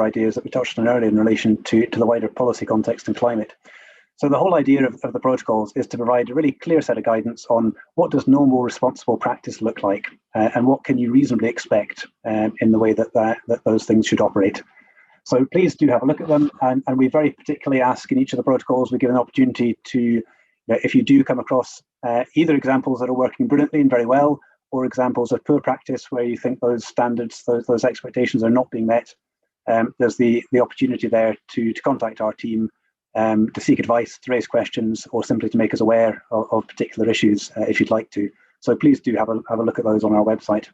ideas that we touched on earlier in relation to the wider policy context and climate. So the whole idea of the protocols is to provide a really clear set of guidance on what does normal responsible practice look like, and what can you reasonably expect in the way that those things should operate. So please do have a look at them, and we very particularly ask in each of the protocols we give an opportunity to, if you do come across either examples that are working brilliantly and very well, or examples of poor practice where you think those standards, those expectations are not being met, there's the opportunity there to contact our team to seek advice, to raise questions, or simply to make us aware of particular issues if you'd like to. So please do have a look at those on our website.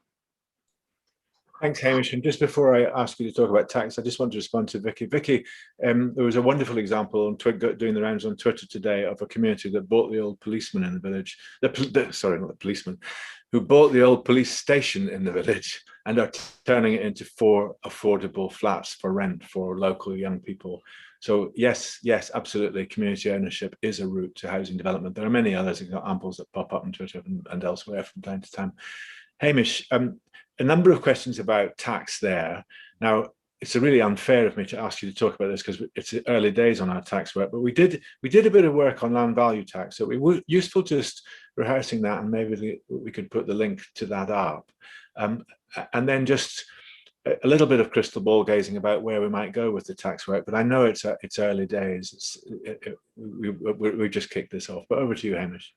Thanks, Hamish. And just before I ask you to talk about tax, I just want to respond to Vicky. Vicky, there was a wonderful example on doing the rounds on Twitter today of a community that bought the old policeman in the village. Sorry, not the policeman, who bought the old police station in the village and are turning it into 4 affordable flats for rent for local young people. So yes, absolutely, community ownership is a route to housing development. There are many others examples that pop up on Twitter and elsewhere from time to time. Hamish, a number of questions about tax there. Now, it's really unfair of me to ask you to talk about this because it's early days on our tax work, but we did a bit of work on land value tax, so it was useful just rehearsing that, and maybe we could put the link to that up. And then just a little bit of crystal ball gazing about where we might go with the tax work, but I know it's early days. We just kicked this off, but over to you, Hamish.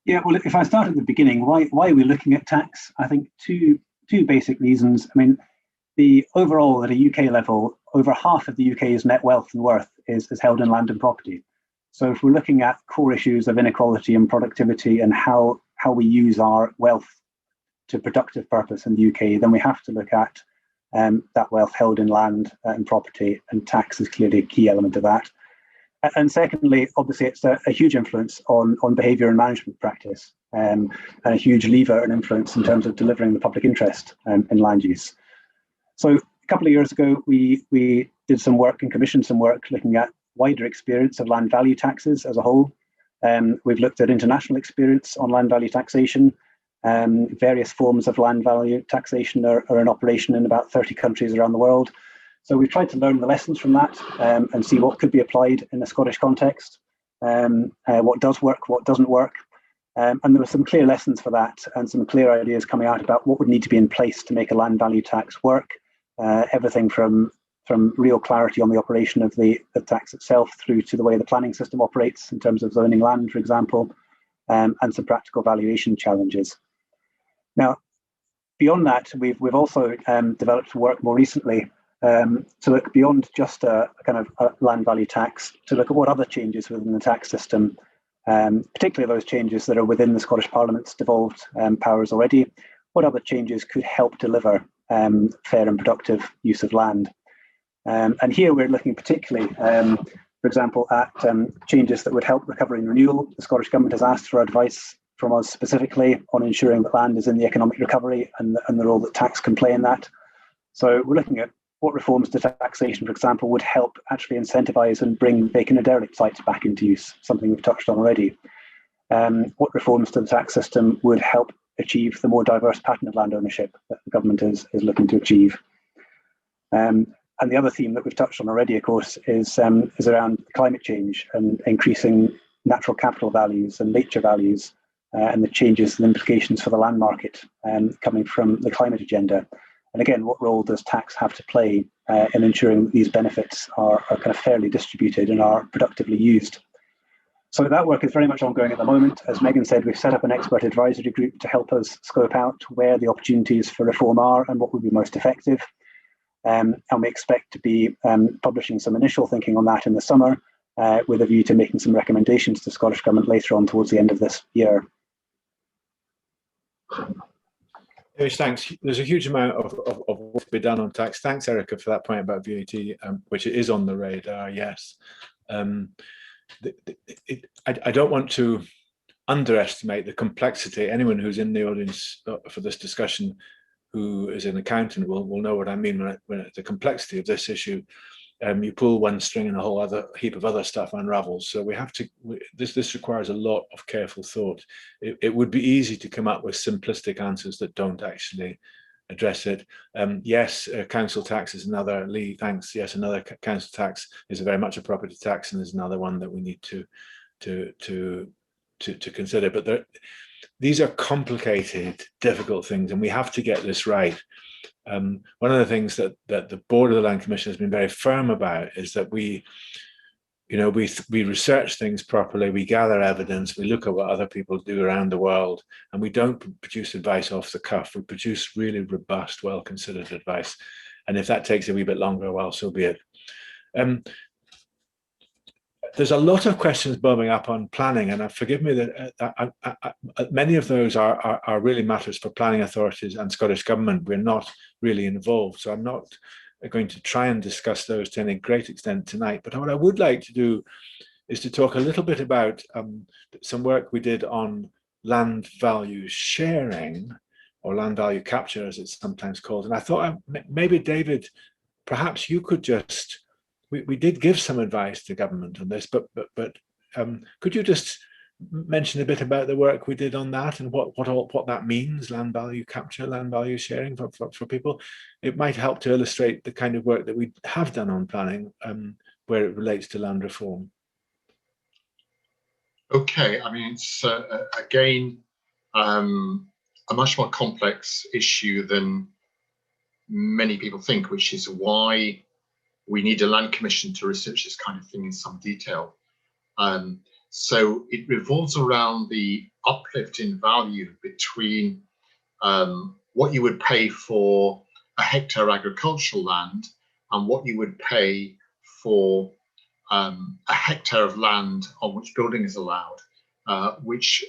Yeah, well, if I start at the beginning, why are we looking at tax? I think two basic reasons. I mean, the overall at a UK level, over half of the UK's net wealth and worth is held in land and property. So if we're looking at core issues of inequality and productivity and how we use our wealth to productive purpose in the UK, then we have to look at that wealth held in land and property, and tax is clearly a key element of that. And secondly, obviously, it's a huge influence on behaviour and management practice, and a huge lever and influence in terms of delivering the public interest in land use. So a couple of years ago, we did some work and commissioned some work looking at wider experience of land value taxes as a whole. We've looked at international experience on land value taxation. Various forms of land value taxation are in operation in about 30 countries around the world. So we've tried to learn the lessons from that and see what could be applied in the Scottish context, what does work, what doesn't work. And there were some clear lessons for that and some clear ideas coming out about what would need to be in place to make a land value tax work. Everything from real clarity on the operation of the tax itself through to the way the planning system operates in terms of zoning land, for example, and some practical valuation challenges. Now, beyond that, we've also developed work more recently to look beyond just a kind of a land value tax, to look at what other changes within the tax system, particularly those changes that are within the Scottish Parliament's devolved powers already, what other changes could help deliver fair and productive use of land. And here we're looking particularly, for example, at changes that would help recovery and renewal. The Scottish Government has asked for advice from us specifically on ensuring that land is in the economic recovery and the role that tax can play in that. So we're looking at what reforms to taxation, for example, would help actually incentivise and bring vacant and derelict sites back into use, something we've touched on already. What reforms to the tax system would help achieve the more diverse pattern of land ownership that the government is looking to achieve. And the other theme that we've touched on already, of course, is around climate change and increasing natural capital values and nature values, and the changes and implications for the land market coming from the climate agenda. And again, what role does tax have to play in ensuring that these benefits are kind of fairly distributed and are productively used? So that work is very much ongoing at the moment. As Megan said, we've set up an expert advisory group to help us scope out where the opportunities for reform are and what would be most effective. And we expect to be publishing some initial thinking on that in the summer, with a view to making some recommendations to the Scottish Government later on towards the end of this year. Thanks. There's a huge amount of work to be done on tax. Thanks, Erica, for that point about VAT, which is on the radar, yes. I don't want to underestimate the complexity. Anyone who's in the audience for this discussion who is an accountant will know what I mean when the complexity of this issue. You pull one string and a whole other heap of other stuff unravels. So we have to, this requires a lot of careful thought. It would be easy to come up with simplistic answers that don't actually address it. Yes, council tax is another, Lee, thanks. Yes, another council tax is very much a property tax, and there's another one that we need to consider. But these are complicated, difficult things, and we have to get this right. One of the things that the board of the Land Commission has been very firm about is that we research things properly, we gather evidence, we look at what other people do around the world, and we don't produce advice off the cuff. We produce really robust, well-considered advice. And if that takes a wee bit longer, well, so be it. There's a lot of questions bubbling up on planning, and forgive me that many of those are really matters for planning authorities and Scottish Government. We're not really involved, so I'm not going to try and discuss those to any great extent tonight. But what I would like to do is to talk a little bit about some work we did on land value sharing, or land value capture, as it's sometimes called. And I thought maybe, David, perhaps you could just, we did give some advice to government on this, but could you just mention a bit about the work we did on that and what that means, land value capture, land value sharing for people? It might help to illustrate the kind of work that we have done on planning where it relates to land reform. Okay, I mean, it's again a much more complex issue than many people think, which is why we need a land commission to research this kind of thing in some detail. So it revolves around the uplift in value between what you would pay for a hectare agricultural land and what you would pay for a hectare of land on which building is allowed, which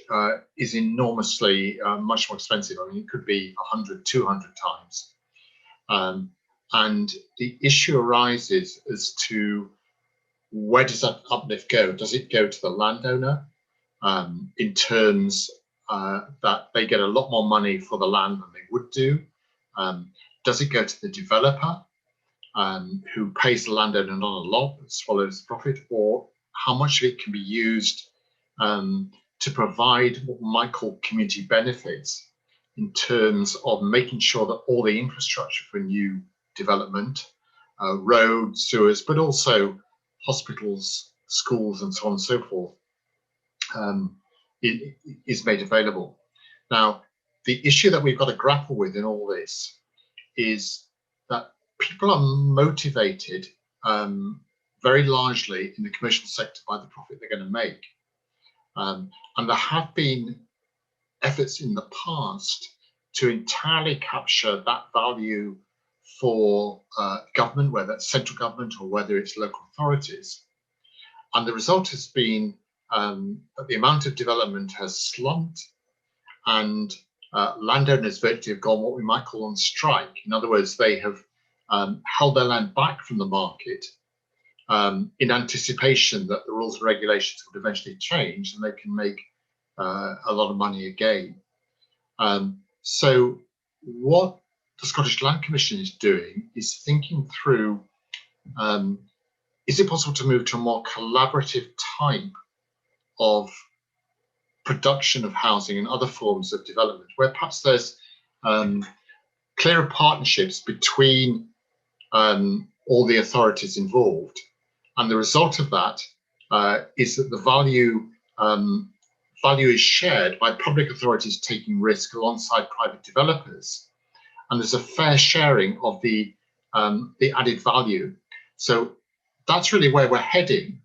is enormously much more expensive. I mean, it could be 100, 200 times. And the issue arises as to where does that uplift go? Does it go to the landowner in terms that they get a lot more money for the land than they would do? Does it go to the developer who pays the landowner not a lot but swallows the profit? Or how much of it can be used to provide what we might call community benefits in terms of making sure that all the infrastructure for new development, roads, sewers, but also hospitals, schools, and so on and so forth, is made available. Now, the issue that we've got to grapple with in all this is that people are motivated very largely in the commercial sector by the profit they're going to make. And there have been efforts in the past to entirely capture that value for government, whether it's central government or whether it's local authorities. And the result has been that the amount of development has slumped, and landowners virtually have gone what we might call on strike. In other words, they have held their land back from the market in anticipation that the rules and regulations would eventually change and they can make a lot of money again. So what the Scottish Land Commission is doing is thinking through, is it possible to move to a more collaborative type of production of housing and other forms of development, where perhaps there's clearer partnerships between all the authorities involved, and the result of that is that the value is shared by public authorities taking risk alongside private developers, and there's a fair sharing of the added value. So that's really where we're heading.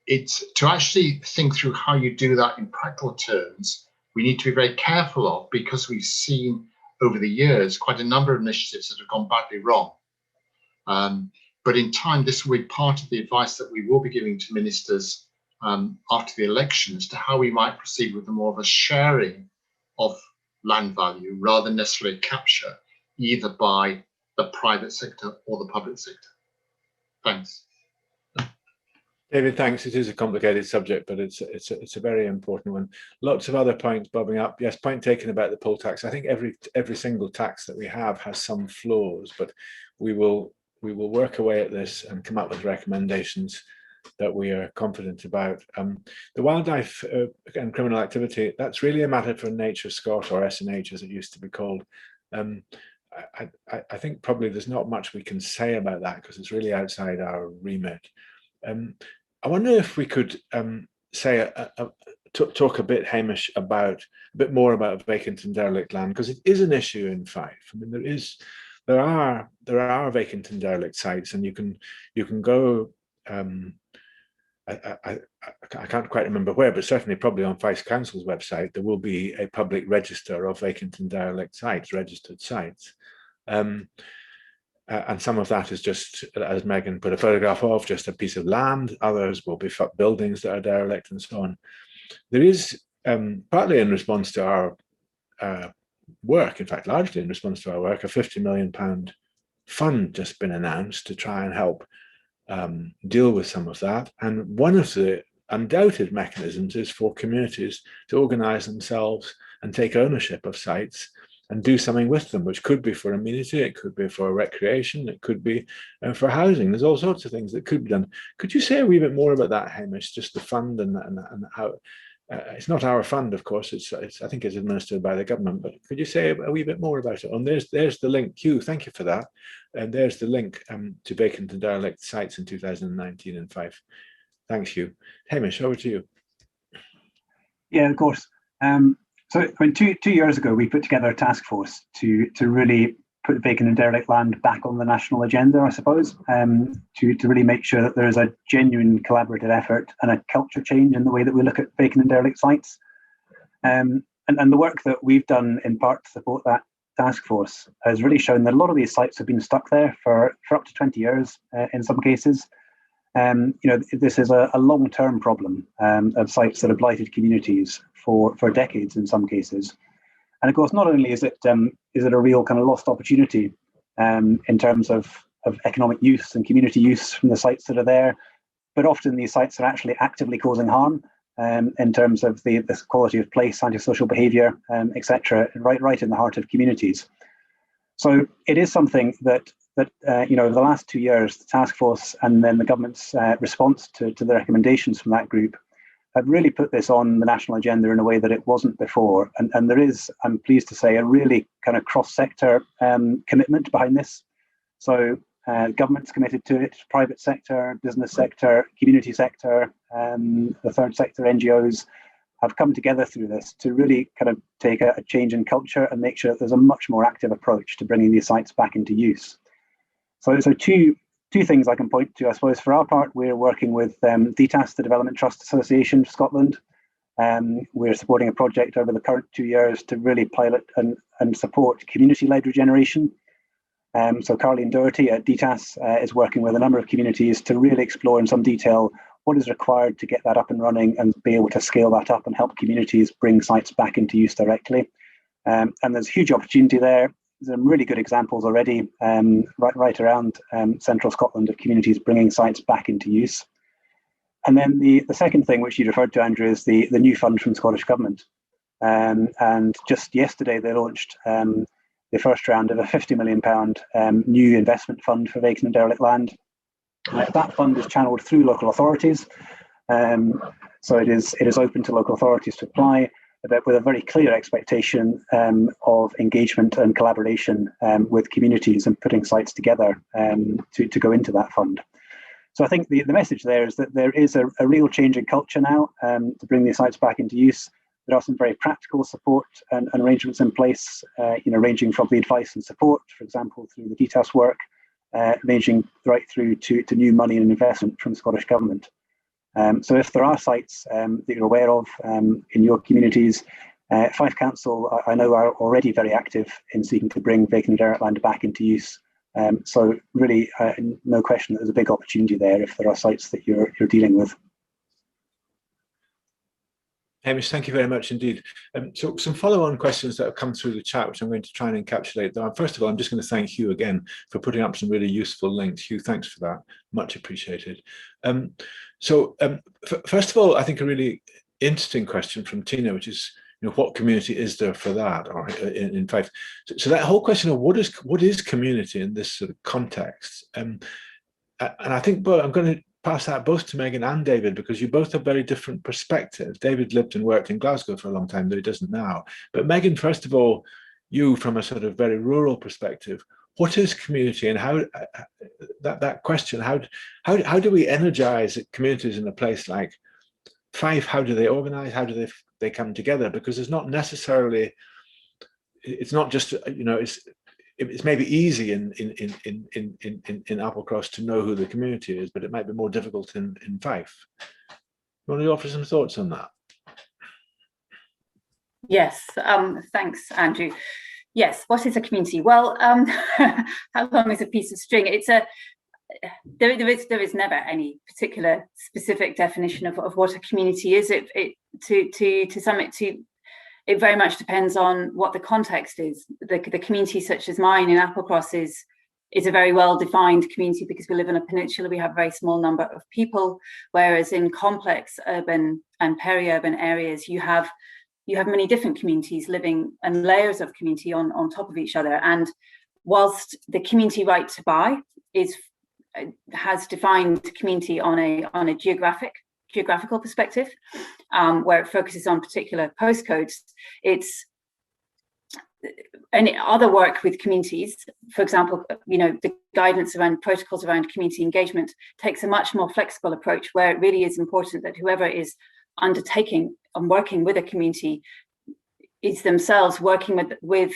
It's to actually think through how you do that in practical terms. We need to be very careful of, because we've seen over the years quite a number of initiatives that have gone badly wrong. But in time, this will be part of the advice that we will be giving to ministers after the election as to how we might proceed with more of a sharing of land value rather than necessarily capture either by the private sector or the public sector. Thanks. David, thanks. It is a complicated subject, but it's a very important one. Lots of other points bobbing up. Yes, point taken about the poll tax. I think every single tax that we have has some flaws, but we will work away at this and come up with recommendations that we are confident about. The wildlife and criminal activity, that's really a matter for Nature Scot, or SNH as it used to be called. I think probably there's not much we can say about that because it's really outside our remit. I wonder if we could talk a bit, Hamish, about a bit more about vacant and derelict land, because it is an issue in Fife. I mean, there are vacant and derelict sites, and you can go. I can't quite remember where, but certainly probably on Fife Council's website there will be a public register of vacant and derelict sites, registered sites. And some of that is just, as Megan put a photograph of, just a piece of land. Others will be buildings that are derelict and so on. There is, partly in response to our work, in fact, largely in response to our work, a £50 million fund just been announced to try and help deal with some of that. And one of the undoubted mechanisms is for communities to organise themselves and take ownership of sites and do something with them, which could be for amenity, it could be for recreation, it could be for housing. There's all sorts of things that could be done. Could you say a wee bit more about that, Hamish, just the fund and how, it's not our fund, of course, I think it's administered by the government, but could you say a wee bit more about it? And there's the link, Hugh, thank you for that. And there's the link to vacant and derelict sites in 2019 in Fife. Thanks, Hugh. Hamish, over to you. Yeah, of course. So I mean, two years ago, we put together a task force to really put vacant and derelict land back on the national agenda, I suppose, to really make sure that there is a genuine collaborative effort and a culture change in the way that we look at vacant and derelict sites. And the work that we've done in part to support that task force has really shown that a lot of these sites have been stuck there for up to 20 years in some cases. This is a long-term problem of sites that have blighted communities for decades in some cases. And of course, not only is it a real kind of lost opportunity in terms of economic use and community use from the sites that are there, but often these sites are actually actively causing harm in terms of the quality of place, antisocial behaviour, etc., right in the heart of communities. So it is something that over the last 2 years, the task force and then the government's response to the recommendations from that group have really put this on the national agenda in a way that it wasn't before. And there is, I'm pleased to say, a really kind of cross-sector commitment behind this. So government's committed to it, private sector, business sector, community sector, the third sector, NGOs have come together through this to really kind of take a change in culture and make sure that there's a much more active approach to bringing these sites back into use. So two things I can point to, I suppose. For our part, we're working with DTAS, the Development Trust Association of Scotland. We're supporting a project over the current 2 years to really pilot and support community-led regeneration. So Carleen Doherty at DTAS is working with a number of communities to really explore in some detail what is required to get that up and running and be able to scale that up and help communities bring sites back into use directly. And there's huge opportunity there. There's some really good examples already right around central Scotland of communities bringing sites back into use. And then the second thing, which you referred to, Andrew, is the new fund from Scottish Government. And just yesterday, they launched the first round of a £50 million new investment fund for vacant and derelict land. That fund is channeled through local authorities. So it is open to local authorities to apply, but with a very clear expectation of engagement and collaboration with communities and putting sites together to go into that fund. So I think the message there is that there is a real change in culture now to bring these sites back into use. There are some very practical support and arrangements in place, ranging from the advice and support, for example, through the DTAS work, ranging right through to new money and investment from Scottish Government. So if there are sites that you're aware of in your communities, Fife Council, I know, are already very active in seeking to bring vacant and derelict land back into use. So really, no question that there's a big opportunity there if there are sites that you're dealing with. Hamish, thank you very much indeed. So some follow-on questions that have come through the chat, which I'm going to try and encapsulate. First of all, I'm just going to thank Hugh again for putting up some really useful links. Hugh, thanks for that. Much appreciated. First of all, I think a really interesting question from Tina, which is, what community is there for that, or in Fife? So that whole question of what is community in this sort of context, and I think, but I'm going to pass that both to Megan and David, because you both have very different perspectives. David lived and worked in Glasgow for a long time, though he doesn't now. But Megan, first of all, you from a sort of very rural perspective, what is community, and how that question, how do we energize communities in a place like Fife? How do they organize? How do they come together? Because it's not necessarily, it's not just, it's maybe easy in Applecross to know who the community is, but it might be more difficult in Fife. You want to offer some thoughts on that? Yes, thanks, Andrew. Yes, what is a community? Well, how long is a piece of string? There is never any particular specific definition of what a community is. It very much depends on what the context is. The community such as mine in Applecross is a very well-defined community because we live in a peninsula. We have a very small number of people, whereas in complex urban and peri-urban areas, you have many different communities living and layers of community on top of each other. And whilst the community right to buy has defined community on a geographical perspective, where it focuses on particular postcodes, and other work with communities, for example, the guidance around protocols around community engagement takes a much more flexible approach, where it really is important that whoever is undertaking and working with a community is themselves working with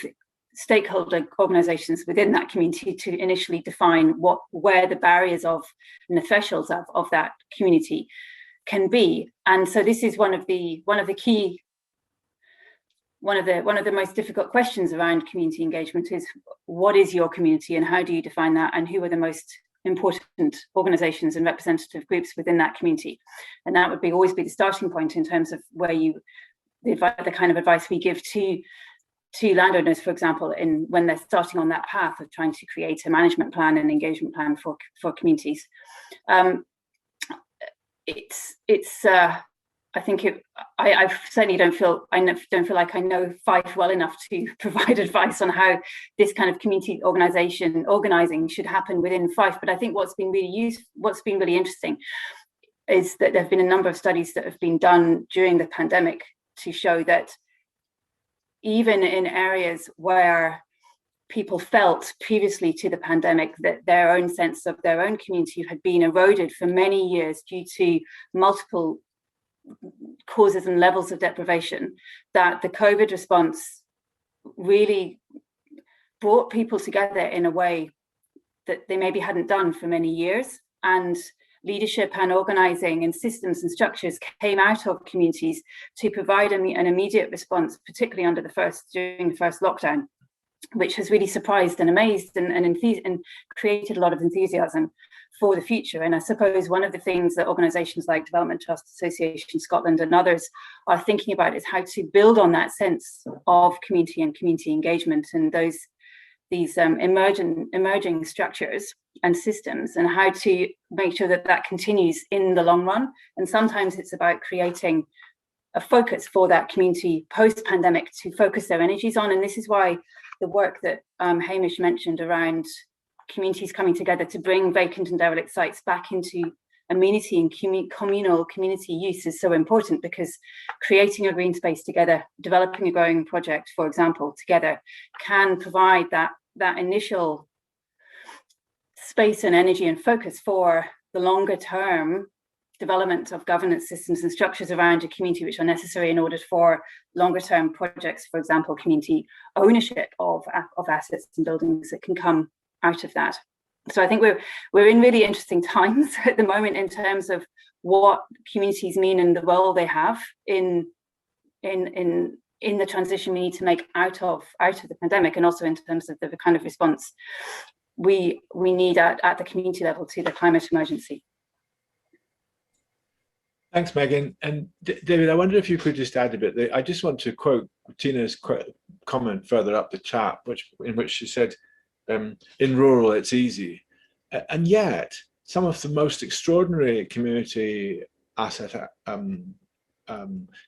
stakeholder organizations within that community to initially define where the barriers and the thresholds of that community can be. And so this is one of the most difficult questions around community engagement is, what is your community and how do you define that, and who are the most important organizations and representative groups within that community? And that would always be the starting point in terms of where the kind of advice we give to landowners, for example, when they're starting on that path of trying to create a management plan and engagement plan for communities. I certainly don't feel like I know Fife well enough to provide advice on how this kind of community organizing should happen within Fife. But I think what's been really interesting is that there have been a number of studies that have been done during the pandemic to show that even in areas where people felt previously to the pandemic that their own sense of their own community had been eroded for many years due to multiple causes and levels of deprivation, that the COVID response really brought people together in a way that they maybe hadn't done for many years. And leadership and organizing and systems and structures came out of communities to provide an immediate response, particularly during the first lockdown, which has really surprised and amazed and created a lot of enthusiasm for the future. And I suppose one of the things that organizations like Development Trust Association Scotland and others are thinking about is how to build on that sense of community and community engagement and these emerging structures and systems, and how to make sure that continues in the long run. And sometimes it's about creating a focus for that community post-pandemic to focus their energies on. And this is why the work that Hamish mentioned around communities coming together to bring vacant and derelict sites back into amenity and communal community use is so important, because creating a green space together, developing a growing project, for example, together, can provide that initial space and energy and focus for the longer term development of governance systems and structures around a community, which are necessary in order for longer term projects, for example, community ownership of assets and buildings that can come out of that. So I think we're in really interesting times at the moment in terms of what communities mean and the role they have in the transition we need to make out of the pandemic, and also in terms of the kind of response we need at the community level to the climate emergency. Thanks, Megan. And David, I wonder if you could just add a bit. I just want to quote Tina's comment further up the chat, in which she said, in rural, it's easy. And yet, some of the most extraordinary community asset,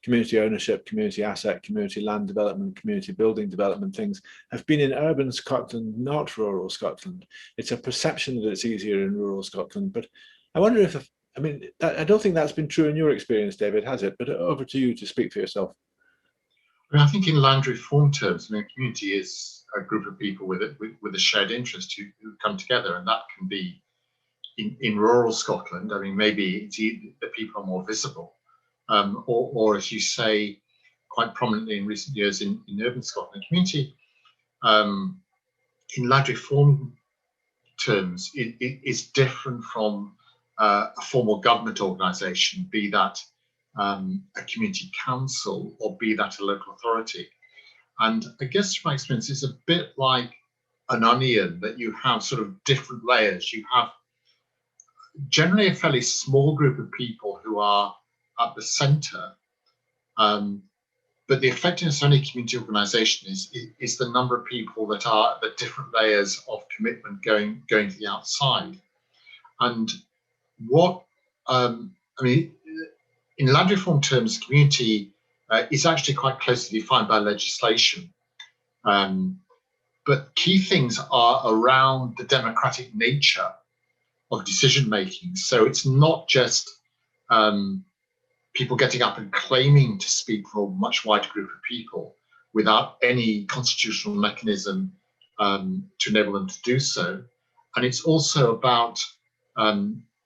community ownership, community asset, community land development, community building development things have been in urban Scotland, not rural Scotland. It's a perception that it's easier in rural Scotland. But I wonder if, I don't think that's been true in your experience, David, has it? But over to you to speak for yourself. I think in land reform terms, a community is a group of people with a shared interest who come together, and that can be in rural Scotland. Maybe the people are more visible, or as you say, quite prominently in recent years in urban Scotland. Community in land reform terms is different from a formal government organisation, be that a community council or be that a local authority. And I guess from my experience, it's a bit like an onion, that you have sort of different layers. You have generally a fairly small group of people who are at the centre, but the effectiveness of any community organisation is the number of people that are at the different layers of commitment going to the outside. And what in land reform terms, community is actually quite closely defined by legislation. But key things are around the democratic nature of decision making. So it's not just people getting up and claiming to speak for a much wider group of people without any constitutional mechanism to enable them to do so. And it's also about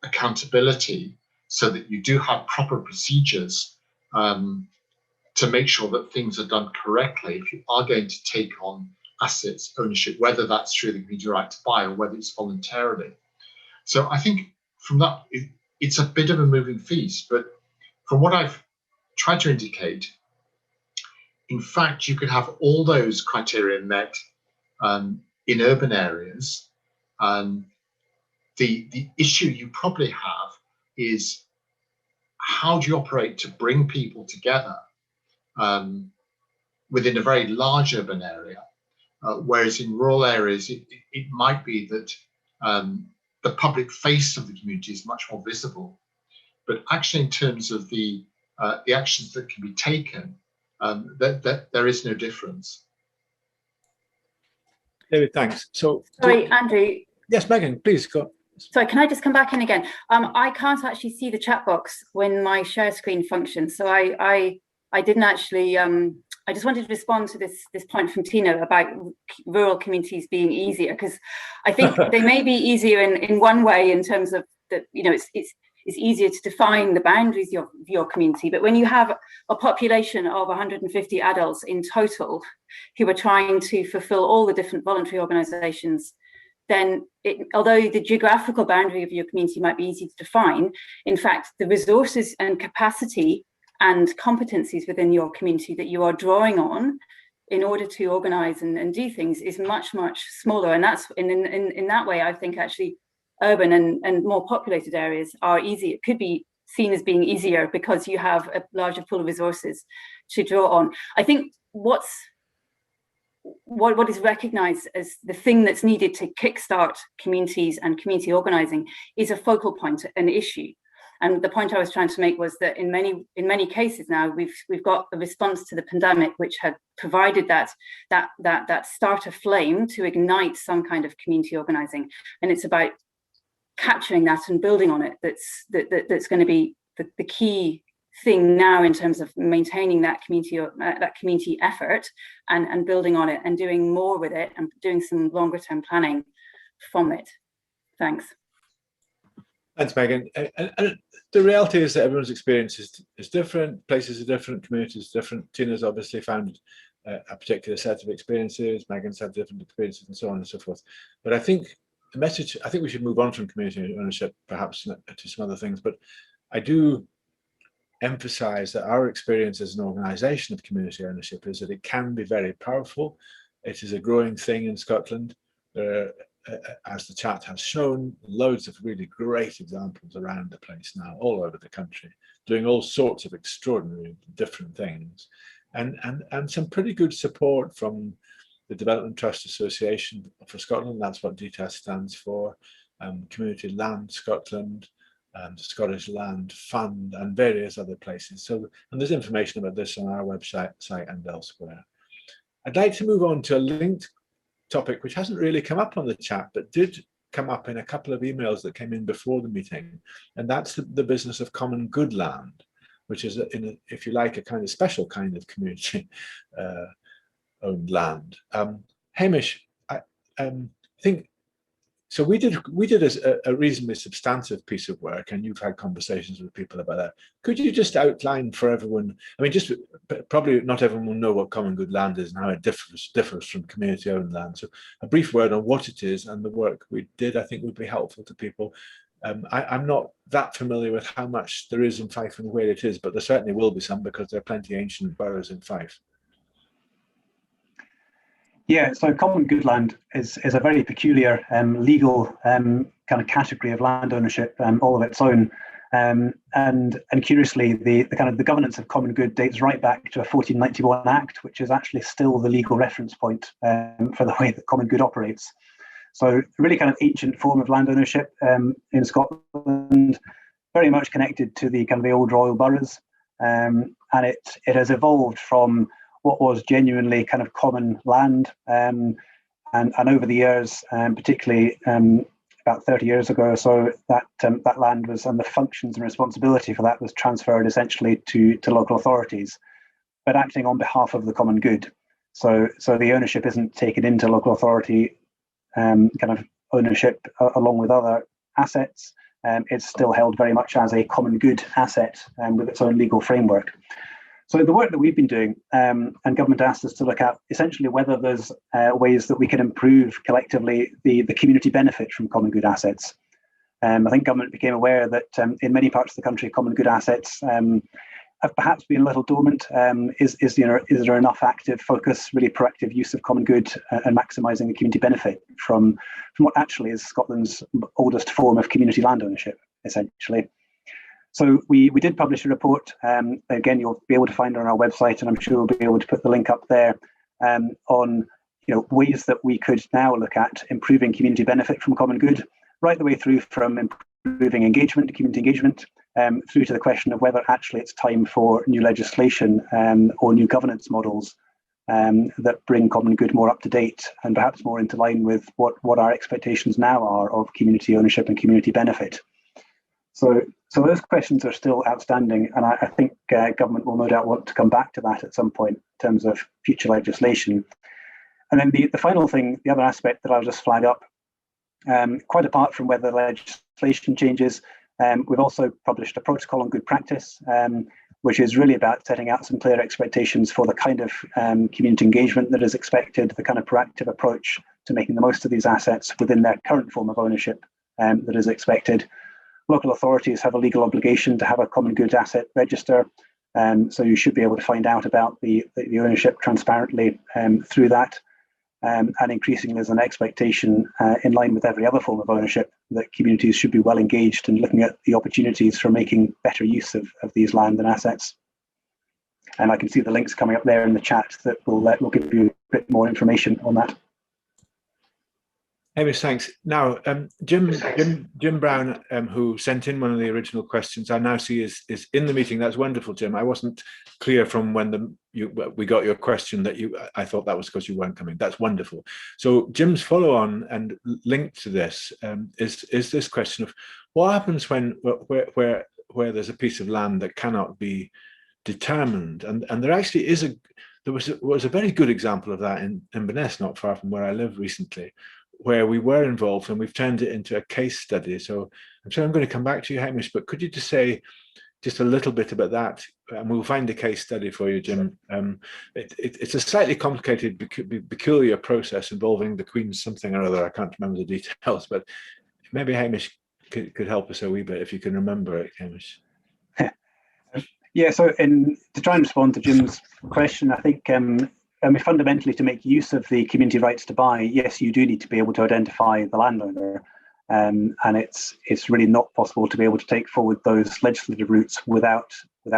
accountability, so that you do have proper procedures to make sure that things are done correctly if you are going to take on assets ownership, whether that's through the community right to buy or whether it's voluntarily. So I think from that, it's a bit of a moving feast, but from what I've tried to indicate, in fact, you could have all those criteria met in urban areas. The issue you probably have is how do you operate to bring people together within a very large urban area, whereas in rural areas, it might be that the public face of the community is much more visible. But actually, in terms of the actions that can be taken, there is no difference. David, thanks. So, sorry, Andrew. Yes, Megan, please go. Sorry, can I just come back in again? I can't actually see the chat box when my share screen functions. So I didn't actually, I just wanted to respond to this point from Tina about rural communities being easier, because I think they may be easier in one way, in terms of that, you know, it's easier to define the boundaries of your community. But when you have a population of 150 adults in total who are trying to fulfill all the different voluntary organizations, then although the geographical boundary of your community might be easy to define, in fact, the resources and capacity and competencies within your community that you are drawing on in order to organize and do things is much, much smaller. And that's in that way, I think actually urban and more populated areas are easy. It could be seen as being easier because you have a larger pool of resources to draw on. I think what is recognized as the thing that's needed to kickstart communities and community organizing is a focal point, an issue. And the point I was trying to make was that in many cases now, we've got a response to the pandemic which had provided that starter flame to ignite some kind of community organizing. And it's about capturing that and building on it that's going to be the key thing now in terms of maintaining that community effort and building on it and doing more with it and doing some longer term planning from it. Thanks. Thanks, Megan. And the reality is that everyone's experience is different, places are different, communities are different. Tina's obviously found a particular set of experiences, Megan's had different experiences, and so on and so forth. But I think the message, I think we should move on from community ownership perhaps to some other things, but I do emphasize that our experience as an organization of community ownership is that it can be very powerful. It is a growing thing in Scotland. As the chat has shown, loads of really great examples around the place now, all over the country, doing all sorts of extraordinary different things, and some pretty good support from the Development Trust Association for Scotland. That's what DTAS stands for. Community Land Scotland, the Scottish Land Fund, and various other places. So, and there's information about this on our website and elsewhere. I'd like to move on to a linked topic which hasn't really come up on the chat, but did come up in a couple of emails that came in before the meeting, and that's the business of common good land, which is, if you like, a kind of special kind of community owned land. Hamish, I think so. We did a reasonably substantive piece of work, and you've had conversations with people about that. Could you just outline for everyone? I mean, just probably not everyone will know what common good land is and how it differs from community-owned land. So, a brief word on what it is and the work we did, I think, would be helpful to people. I'm not that familiar with how much there is in Fife and where it is, but there certainly will be some because there are plenty of ancient boroughs in Fife. Yeah, so common good land is a very peculiar legal kind of category of land ownership, all of its own. And curiously, the kind of the governance of common good dates right back to a 1491 Act, which is actually still the legal reference point for the way that common good operates. So a really kind of ancient form of land ownership in Scotland, very much connected to the kind of the old royal boroughs, and it has evolved from what was genuinely kind of common land, and over the years, particularly about 30 years ago or so, that land was, and the functions and responsibility for that was transferred essentially to local authorities, but acting on behalf of the common good. So the ownership isn't taken into local authority kind of ownership along with other assets. It's still held very much as a common good asset with its own legal framework. So the work that we've been doing, and government asked us to look at essentially whether there's ways that we can improve collectively the community benefit from common good assets. I think government became aware that in many parts of the country, common good assets have perhaps been a little dormant. Is there enough active focus, really proactive use of common good and maximising the community benefit from what actually is Scotland's oldest form of community land ownership, essentially? So we did publish a report. Again, you'll be able to find it on our website, and I'm sure we'll be able to put the link up there on ways that we could now look at improving community benefit from common good, right the way through from improving engagement, community engagement, through to the question of whether actually it's time for new legislation or new governance models that bring common good more up to date and perhaps more into line with what our expectations now are of community ownership and community benefit. So those questions are still outstanding, and I think government will no doubt want to come back to that at some point in terms of future legislation. And then the final thing, the other aspect that I'll just flag up, quite apart from whether legislation changes, we've also published a protocol on good practice, which is really about setting out some clear expectations for the kind of community engagement that is expected, the kind of proactive approach to making the most of these assets within their current form of ownership that is expected. Local authorities have a legal obligation to have a common good asset register, so you should be able to find out about the ownership transparently through that. And increasingly there's an expectation in line with every other form of ownership that communities should be well engaged in looking at the opportunities for making better use of these land and assets. And I can see the links coming up there in the chat that will give you a bit more information on that. Hamish, thanks. Now, Jim Brown, who sent in one of the original questions, I now see is in the meeting. That's wonderful, Jim. I wasn't clear from when we got your question that I thought that was because you weren't coming. That's wonderful. So Jim's follow-on and linked to this is this question of what happens when where there's a piece of land that cannot be determined, and there actually is there was a very good example of that in Inverness, not far from where I live recently, where we were involved, and we've turned it into a case study. So I'm sure I'm going to come back to you, Hamish, but could you just say just a little bit about that? And we'll find a case study for you, Jim. It's a slightly complicated, peculiar process involving the Queen's something or other. I can't remember the details, but maybe Hamish could help us a wee bit if you can remember it, Hamish. Yeah, so to try and respond to Jim's question, I think fundamentally, to make use of the community rights to buy, yes, you do need to be able to identify the landowner, and it's really not possible to be able to take forward those legislative routes without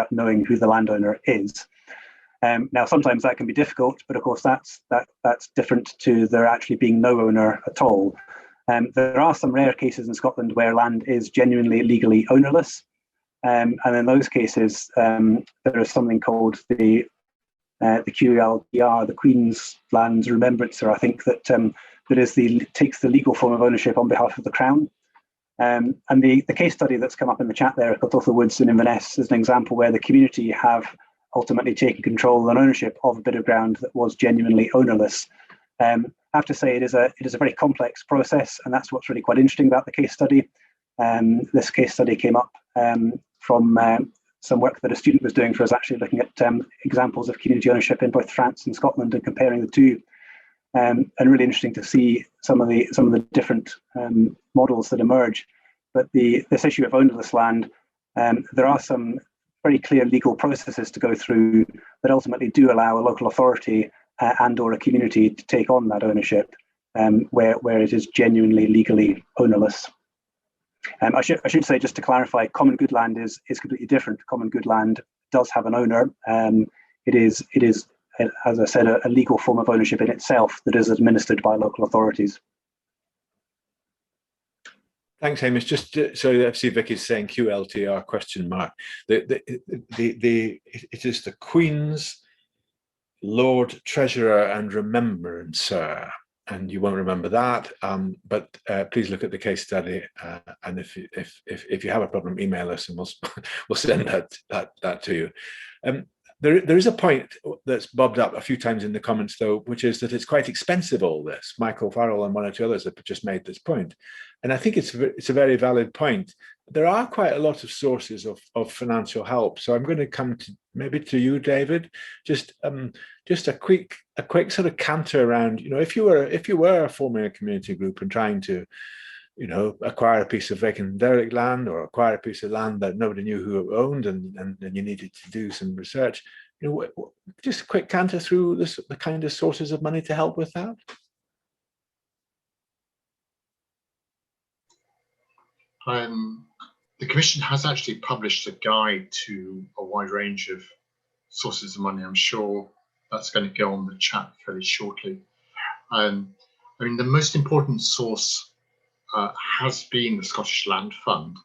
knowing who the landowner is. Now, sometimes that can be difficult, but of course that's different to there actually being no owner at all. There are some rare cases in Scotland where land is genuinely legally ownerless, and in those cases there is something called the QLTR, the Queen's Lands Remembrancer, I think, that takes the legal form of ownership on behalf of the Crown. And the case study that's come up in the chat there, Cultotha Woods in Inverness, is an example where the community have ultimately taken control and ownership of a bit of ground that was genuinely ownerless. I have to say it is a very complex process, and that's what's really quite interesting about the case study. This case study came up from some work that a student was doing for us, actually looking at examples of community ownership in both France and Scotland and comparing the two, and really interesting to see some of the different models that emerge. But this issue of ownerless land, there are some very clear legal processes to go through that ultimately do allow a local authority and or a community to take on that ownership where it is genuinely legally ownerless. I should say, just to clarify, common good land is completely different. Common good land does have an owner. It is, as I said, a legal form of ownership in itself that is administered by local authorities. Thanks, Hamish. Just so I see Vicky's saying QLTR question mark. It is the Queen's Lord Treasurer and Remembrancer. And you won't remember that, but please look at the case study. And if you have a problem, email us, and we'll send that to you. There is a point that's bobbed up a few times in the comments, though, which is that it's quite expensive, all this. Michael Farrell and one or two others have just made this point. And I think it's a very valid point. There are quite a lot of sources of financial help. So I'm going to come to maybe to you, David, just a quick sort of canter around, if you were forming a community group and trying to, acquire a piece of vacant derelict land or acquire a piece of land that nobody knew who owned, and you needed to do some research, just a quick canter through the kind of sources of money to help with that. The Commission has actually published a guide to a wide range of sources of money. I'm sure that's going to go on the chat fairly shortly. I mean, the most important source has been the Scottish Land Fund,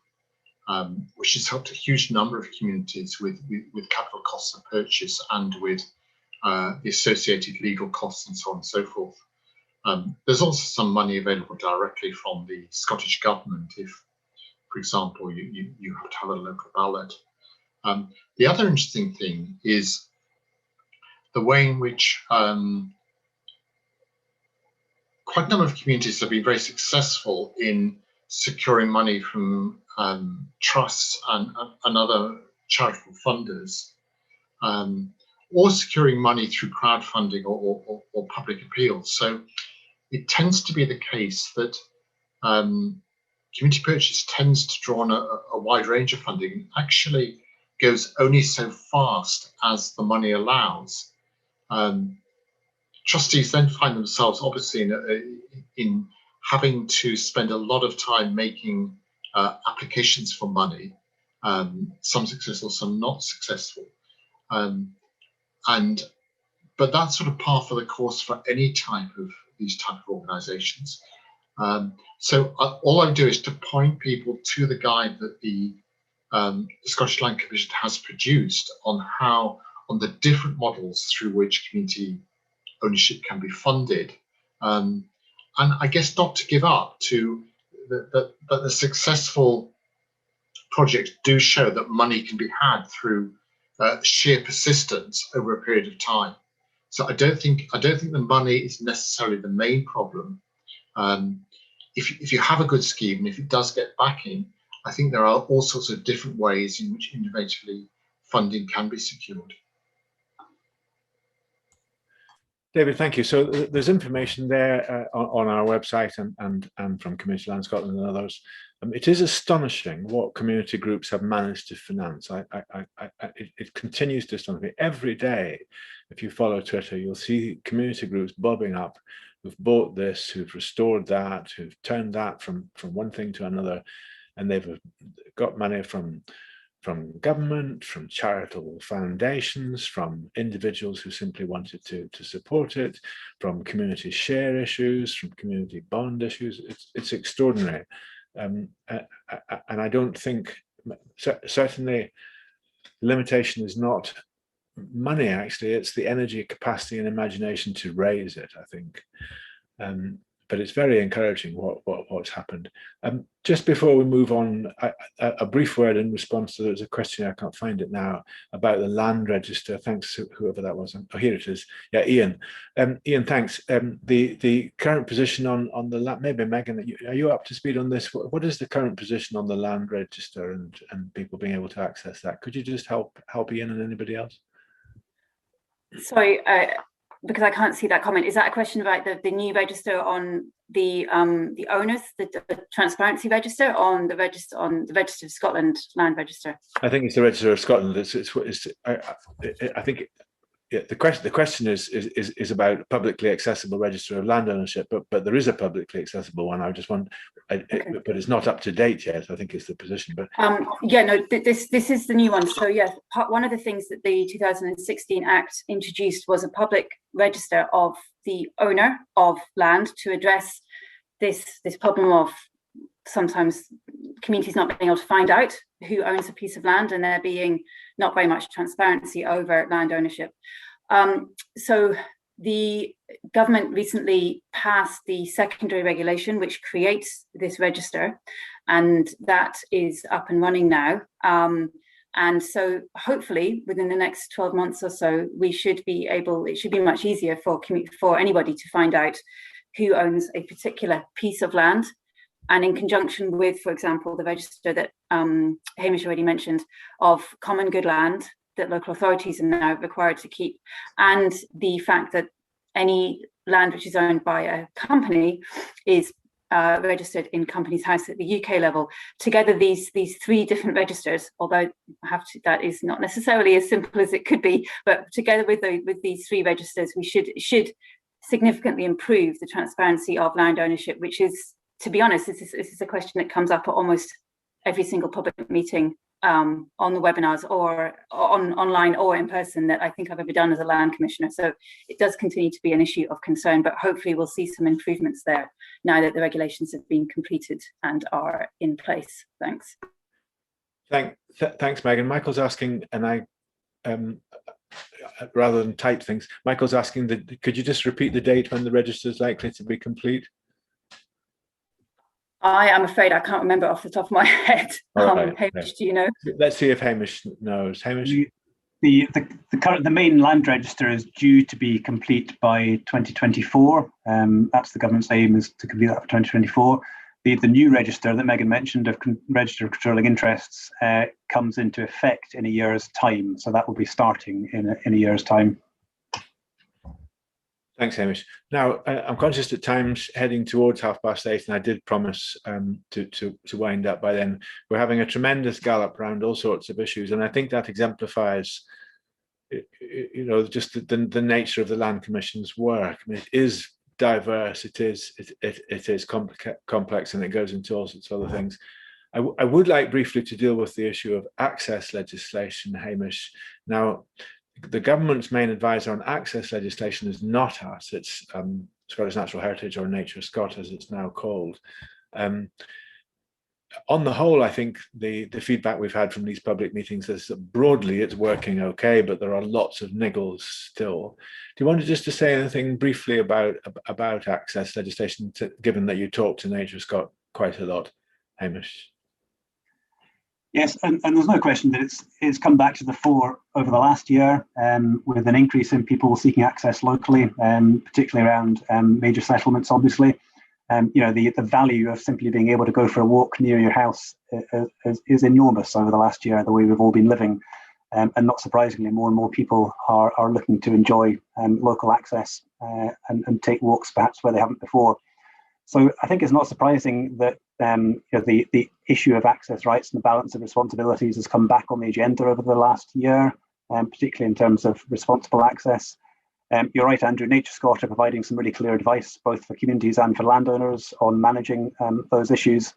which has helped a huge number of communities with capital costs of purchase and with the associated legal costs and so on and so forth. There's also some money available directly from the Scottish Government if, for example, you have to have a local ballot. The other interesting thing is the way in which quite a number of communities have been very successful in securing money from trusts and other charitable funders, or securing money through crowdfunding or public appeals. So it tends to be the case that community purchase tends to draw on a wide range of funding, and actually goes only so fast as the money allows. Trustees then find themselves obviously in having to spend a lot of time making applications for money, some successful, some not successful. But that's sort of par for the course for any type of these type of organisations. So all I do is to point people to the guide that the Scottish Land Commission has produced on the different models through which community ownership can be funded, and I guess not to give up, to that the successful projects do show that money can be had through sheer persistence over a period of time. So I don't think the money is necessarily the main problem. If you have a good scheme and if it does get backing, I think there are all sorts of different ways in which individually funding can be secured. David, thank you. So there's information there on our website and from Community Land Scotland and others. It is astonishing what community groups have managed to finance. It continues to astonish me. Every day, if you follow Twitter, you'll see community groups bobbing up who've bought this, who've restored that, who've turned that from one thing to another, and they've got money from government, from charitable foundations, from individuals who simply wanted to support it, from community share issues, from community bond issues. It's extraordinary. And I don't think, certainly the limitation is not money, actually, it's the energy, capacity and imagination to raise it, I think. But it's very encouraging what's happened. Just before we move on, a brief word in response to there's a question, I can't find it now, about the land register. Thanks, whoever that was. Oh, here it is. Yeah, Ian. Ian, thanks. The current position on the land, maybe Megan, are you up to speed on this? What is the current position on the land register and people being able to access that? Could you just help Ian and anybody else? Sorry, because I can't see that comment. Is that a question about the new register on the owners, the transparency register, on the Register of Scotland land register? I think it's the Register of Scotland. I think yeah, the question is about publicly accessible register of land ownership, but there is a publicly accessible one. I just want, okay. But it's not up to date yet, I think is the position. But yeah, no, this is the new one. So yes, one of the things that the 2016 Act introduced was a public register of the owner of land to address this problem of sometimes communities not being able to find out who owns a piece of land, and there being not very much transparency over land ownership. So the government recently passed the secondary regulation, which creates this register, and that is up and running now. And so hopefully within the next 12 months or so, we should be able, it should be much easier for anybody to find out who owns a particular piece of land. And in conjunction with, for example, the register that Hamish already mentioned of common good land that local authorities are now required to keep, and the fact that any land which is owned by a company is registered in Companies House at the UK level. Together, these three different registers, although that is not necessarily as simple as it could be, but together with these three registers, we should significantly improve the transparency of land ownership, which is, to be honest, this is a question that comes up at almost every single public meeting on the webinars or online or in person that I think I've ever done as a land commissioner. So it does continue to be an issue of concern, but hopefully we'll see some improvements there now that the regulations have been completed and are in place. Thanks. Thanks, Megan. Michael's asking, and I, rather than type things, Michael's asking that, could you just repeat the date when the register is likely to be complete? I am afraid I can't remember off the top of my head. Right, Hamish, do you know? Let's see if Hamish knows. Hamish? The main land register is due to be complete by 2024. That's the government's aim, is to complete that for 2024. The new register that Megan mentioned of register of controlling interests comes into effect in a year's time. So that will be starting in a year's time. Thanks, Hamish. Now, I'm conscious that time's heading towards 8:30, and I did promise to wind up by then. We're having a tremendous gallop around all sorts of issues, and I think that exemplifies, just the nature of the Land Commission's work. I mean, it is diverse, it is complex, and it goes into all sorts of other things. I would like briefly to deal with the issue of access legislation, Hamish. Now, the government's main advisor on access legislation is not us, it's Scottish Natural Heritage, or Nature Scot as it's now called. On the whole, I think the feedback we've had from these public meetings is that broadly it's working okay, but there are lots of niggles still. Do you want to say anything briefly about access legislation, given that you talk to Nature Scot quite a lot, Hamish? Yes, and there's no question that it's come back to the fore over the last year, with an increase in people seeking access locally, particularly around major settlements, obviously. The value of simply being able to go for a walk near your house is enormous over the last year, the way we've all been living. And not surprisingly, more and more people are looking to enjoy local access and take walks perhaps where they haven't before. So I think it's not surprising that the issue of access rights and the balance of responsibilities has come back on the agenda over the last year, particularly in terms of responsible access. You're right, Andrew, Nature Scot are providing some really clear advice, both for communities and for landowners, on managing those issues.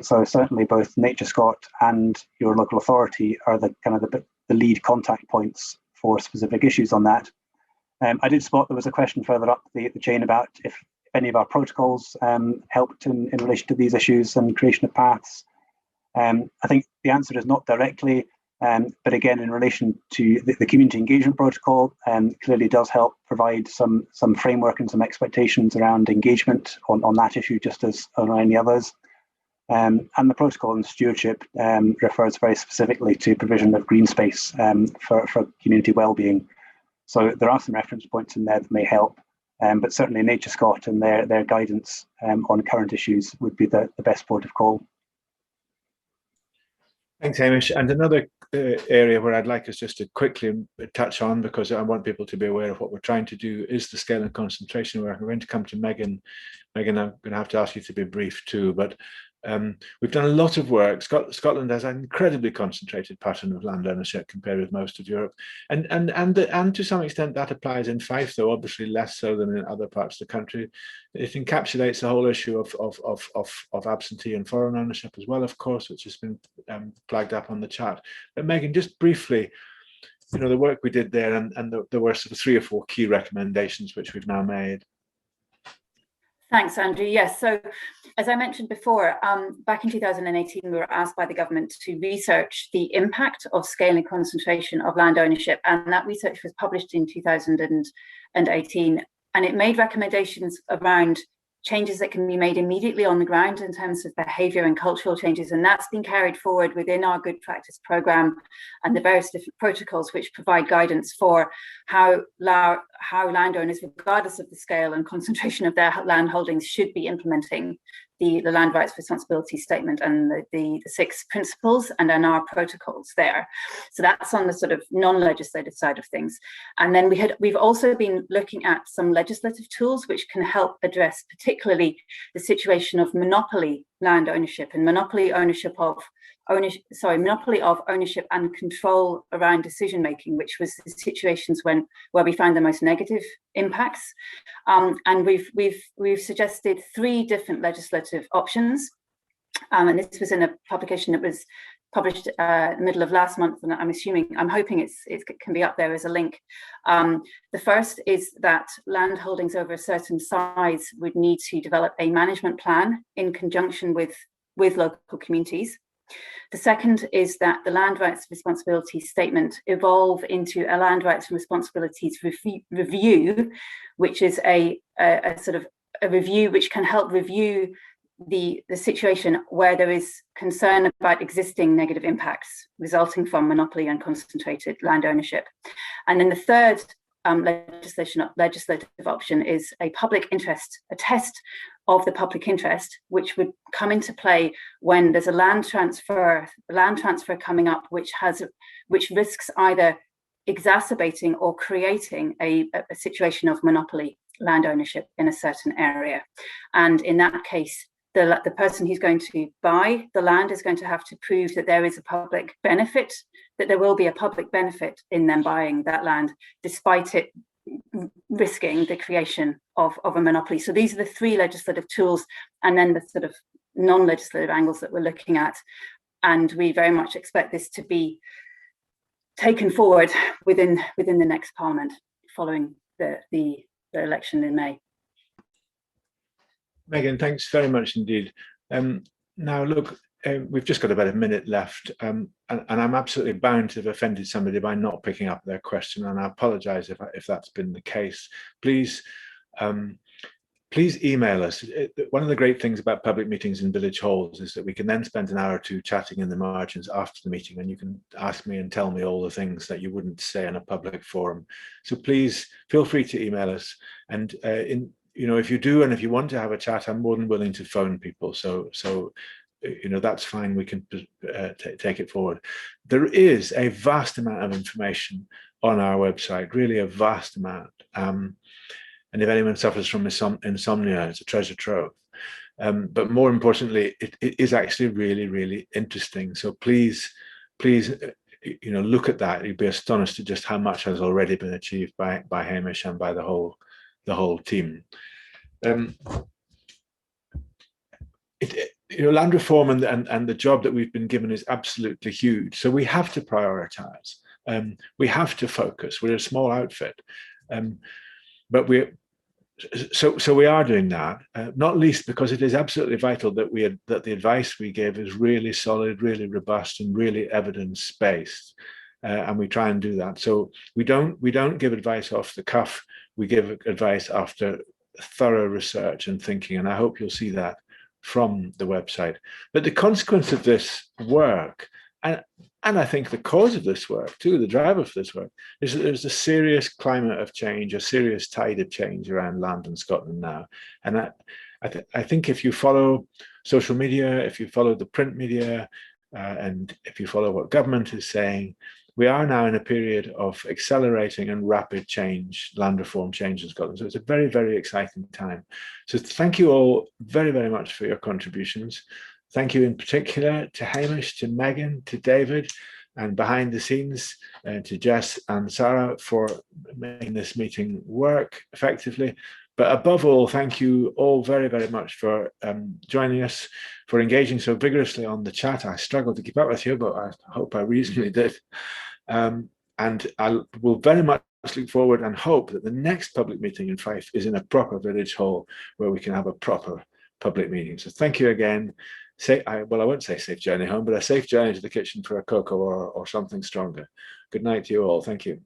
So certainly both Nature Scot and your local authority are the lead contact points for specific issues on that. I did spot there was a question further up the chain about if any of our protocols helped in relation to these issues and creation of paths. I think the answer is not directly, but again, in relation to the community engagement protocol, clearly does help provide some framework and some expectations around engagement on that issue, just as on any others. And the protocol on stewardship refers very specifically to provision of green space for community well-being. So there are some reference points in there that may help. But certainly Nature Scot and their guidance on current issues would be the best port of call. Thanks, Hamish. And another area where I'd like us just to quickly touch on, because I want people to be aware of what we're trying to do, is the scale and concentration work. I'm going to come to Megan. Megan, I'm going to have to ask you to be brief too, but we've done a lot of work. Scotland has an incredibly concentrated pattern of land ownership compared with most of Europe, and to some extent that applies in Fife, though obviously less so than in other parts of the country. It encapsulates the whole issue of absentee and foreign ownership as well, of course, which has been flagged up on the chat. But Megan, just briefly, the work we did there, and there were sort of 3 or 4 key recommendations which we've now made. Thanks, Andrew. Yes, so as I mentioned before, back in 2018, we were asked by the government to research the impact of scale and concentration of land ownership, and that research was published in 2018, and it made recommendations around changes that can be made immediately on the ground in terms of behaviour and cultural changes, and that's been carried forward within our good practice programme and the various different protocols which provide guidance for how landowners, regardless of the scale and concentration of their land holdings, should be implementing the land rights responsibility statement and the 6 principles and then our protocols there. So that's on the sort of non-legislative side of things. And then we've also been looking at some legislative tools which can help address particularly the situation of monopoly land ownership and monopoly of ownership and control around decision making, which was the situations where we found the most negative impacts. And we've suggested 3 different legislative options, and this was in a publication that was published the middle of last month, and I'm hoping it can be up there as a link. The first is that land holdings over a certain size would need to develop a management plan in conjunction with local communities. The second is that the land rights responsibility statement evolve into a land rights and responsibilities review, which is a sort of a review which can help review the situation where there is concern about existing negative impacts resulting from monopoly and concentrated land ownership. And then the third legislative option is a public interest, a test of the public interest, which would come into play when there's a land transfer coming up, which risks either exacerbating or creating a situation of monopoly land ownership in a certain area. And in that case, the person who's going to buy the land is going to have to prove that there is a public benefit, that there will be a public benefit in them buying that land, despite it risking the creation of a monopoly. So these are the 3 legislative tools, and then the sort of non-legislative angles that we're looking at. And we very much expect this to be taken forward within the next Parliament following the election in May. Megan, thanks very much indeed. Now, look, we've just got about a minute left, and I'm absolutely bound to have offended somebody by not picking up their question, and I apologise if that's been the case. Please email us. One of the great things about public meetings in village halls is that we can then spend an hour or 2 chatting in the margins after the meeting, and you can ask me and tell me all the things that you wouldn't say in a public forum. So please feel free to email us, and if you do, and if you want to have a chat, I'm more than willing to phone people. So that's fine. We can take it forward. There is a vast amount of information on our website, really a vast amount. And if anyone suffers from insomnia, it's a treasure trove. But more importantly, it is actually really, really interesting. So please, look at that. You'd be astonished at just how much has already been achieved by Hamish and by the whole team. Land reform and the job that we've been given is absolutely huge. So we have to prioritize. We have to focus. We're a small outfit, but we are doing that. Not least because it is absolutely vital that the advice we give is really solid, really robust, and really evidence-based. And we try and do that. So we don't give advice off the cuff. We give advice after thorough research and thinking, and I hope you'll see that from the website. But the consequence of this work, and I think the cause of this work too, the driver for this work, is that there's a serious climate of change, a serious tide of change around land in Scotland now. And I think if you follow social media, if you follow the print media, and if you follow what government is saying, we are now in a period of accelerating and rapid change, land reform change in Scotland. So it's a very, very exciting time. So thank you all very, very much for your contributions. Thank you in particular to Hamish, to Megan, to David, and behind the scenes to Jess and Sarah for making this meeting work effectively. But above all, thank you all very, very much for joining us, for engaging so vigorously on the chat. I struggled to keep up with you, but I hope I reasonably did. And I will very much look forward and hope that the next public meeting in Fife is in a proper village hall where we can have a proper public meeting. So thank you again. I won't say safe journey home, but a safe journey to the kitchen for a cocoa or something stronger. Good night to you all. Thank you.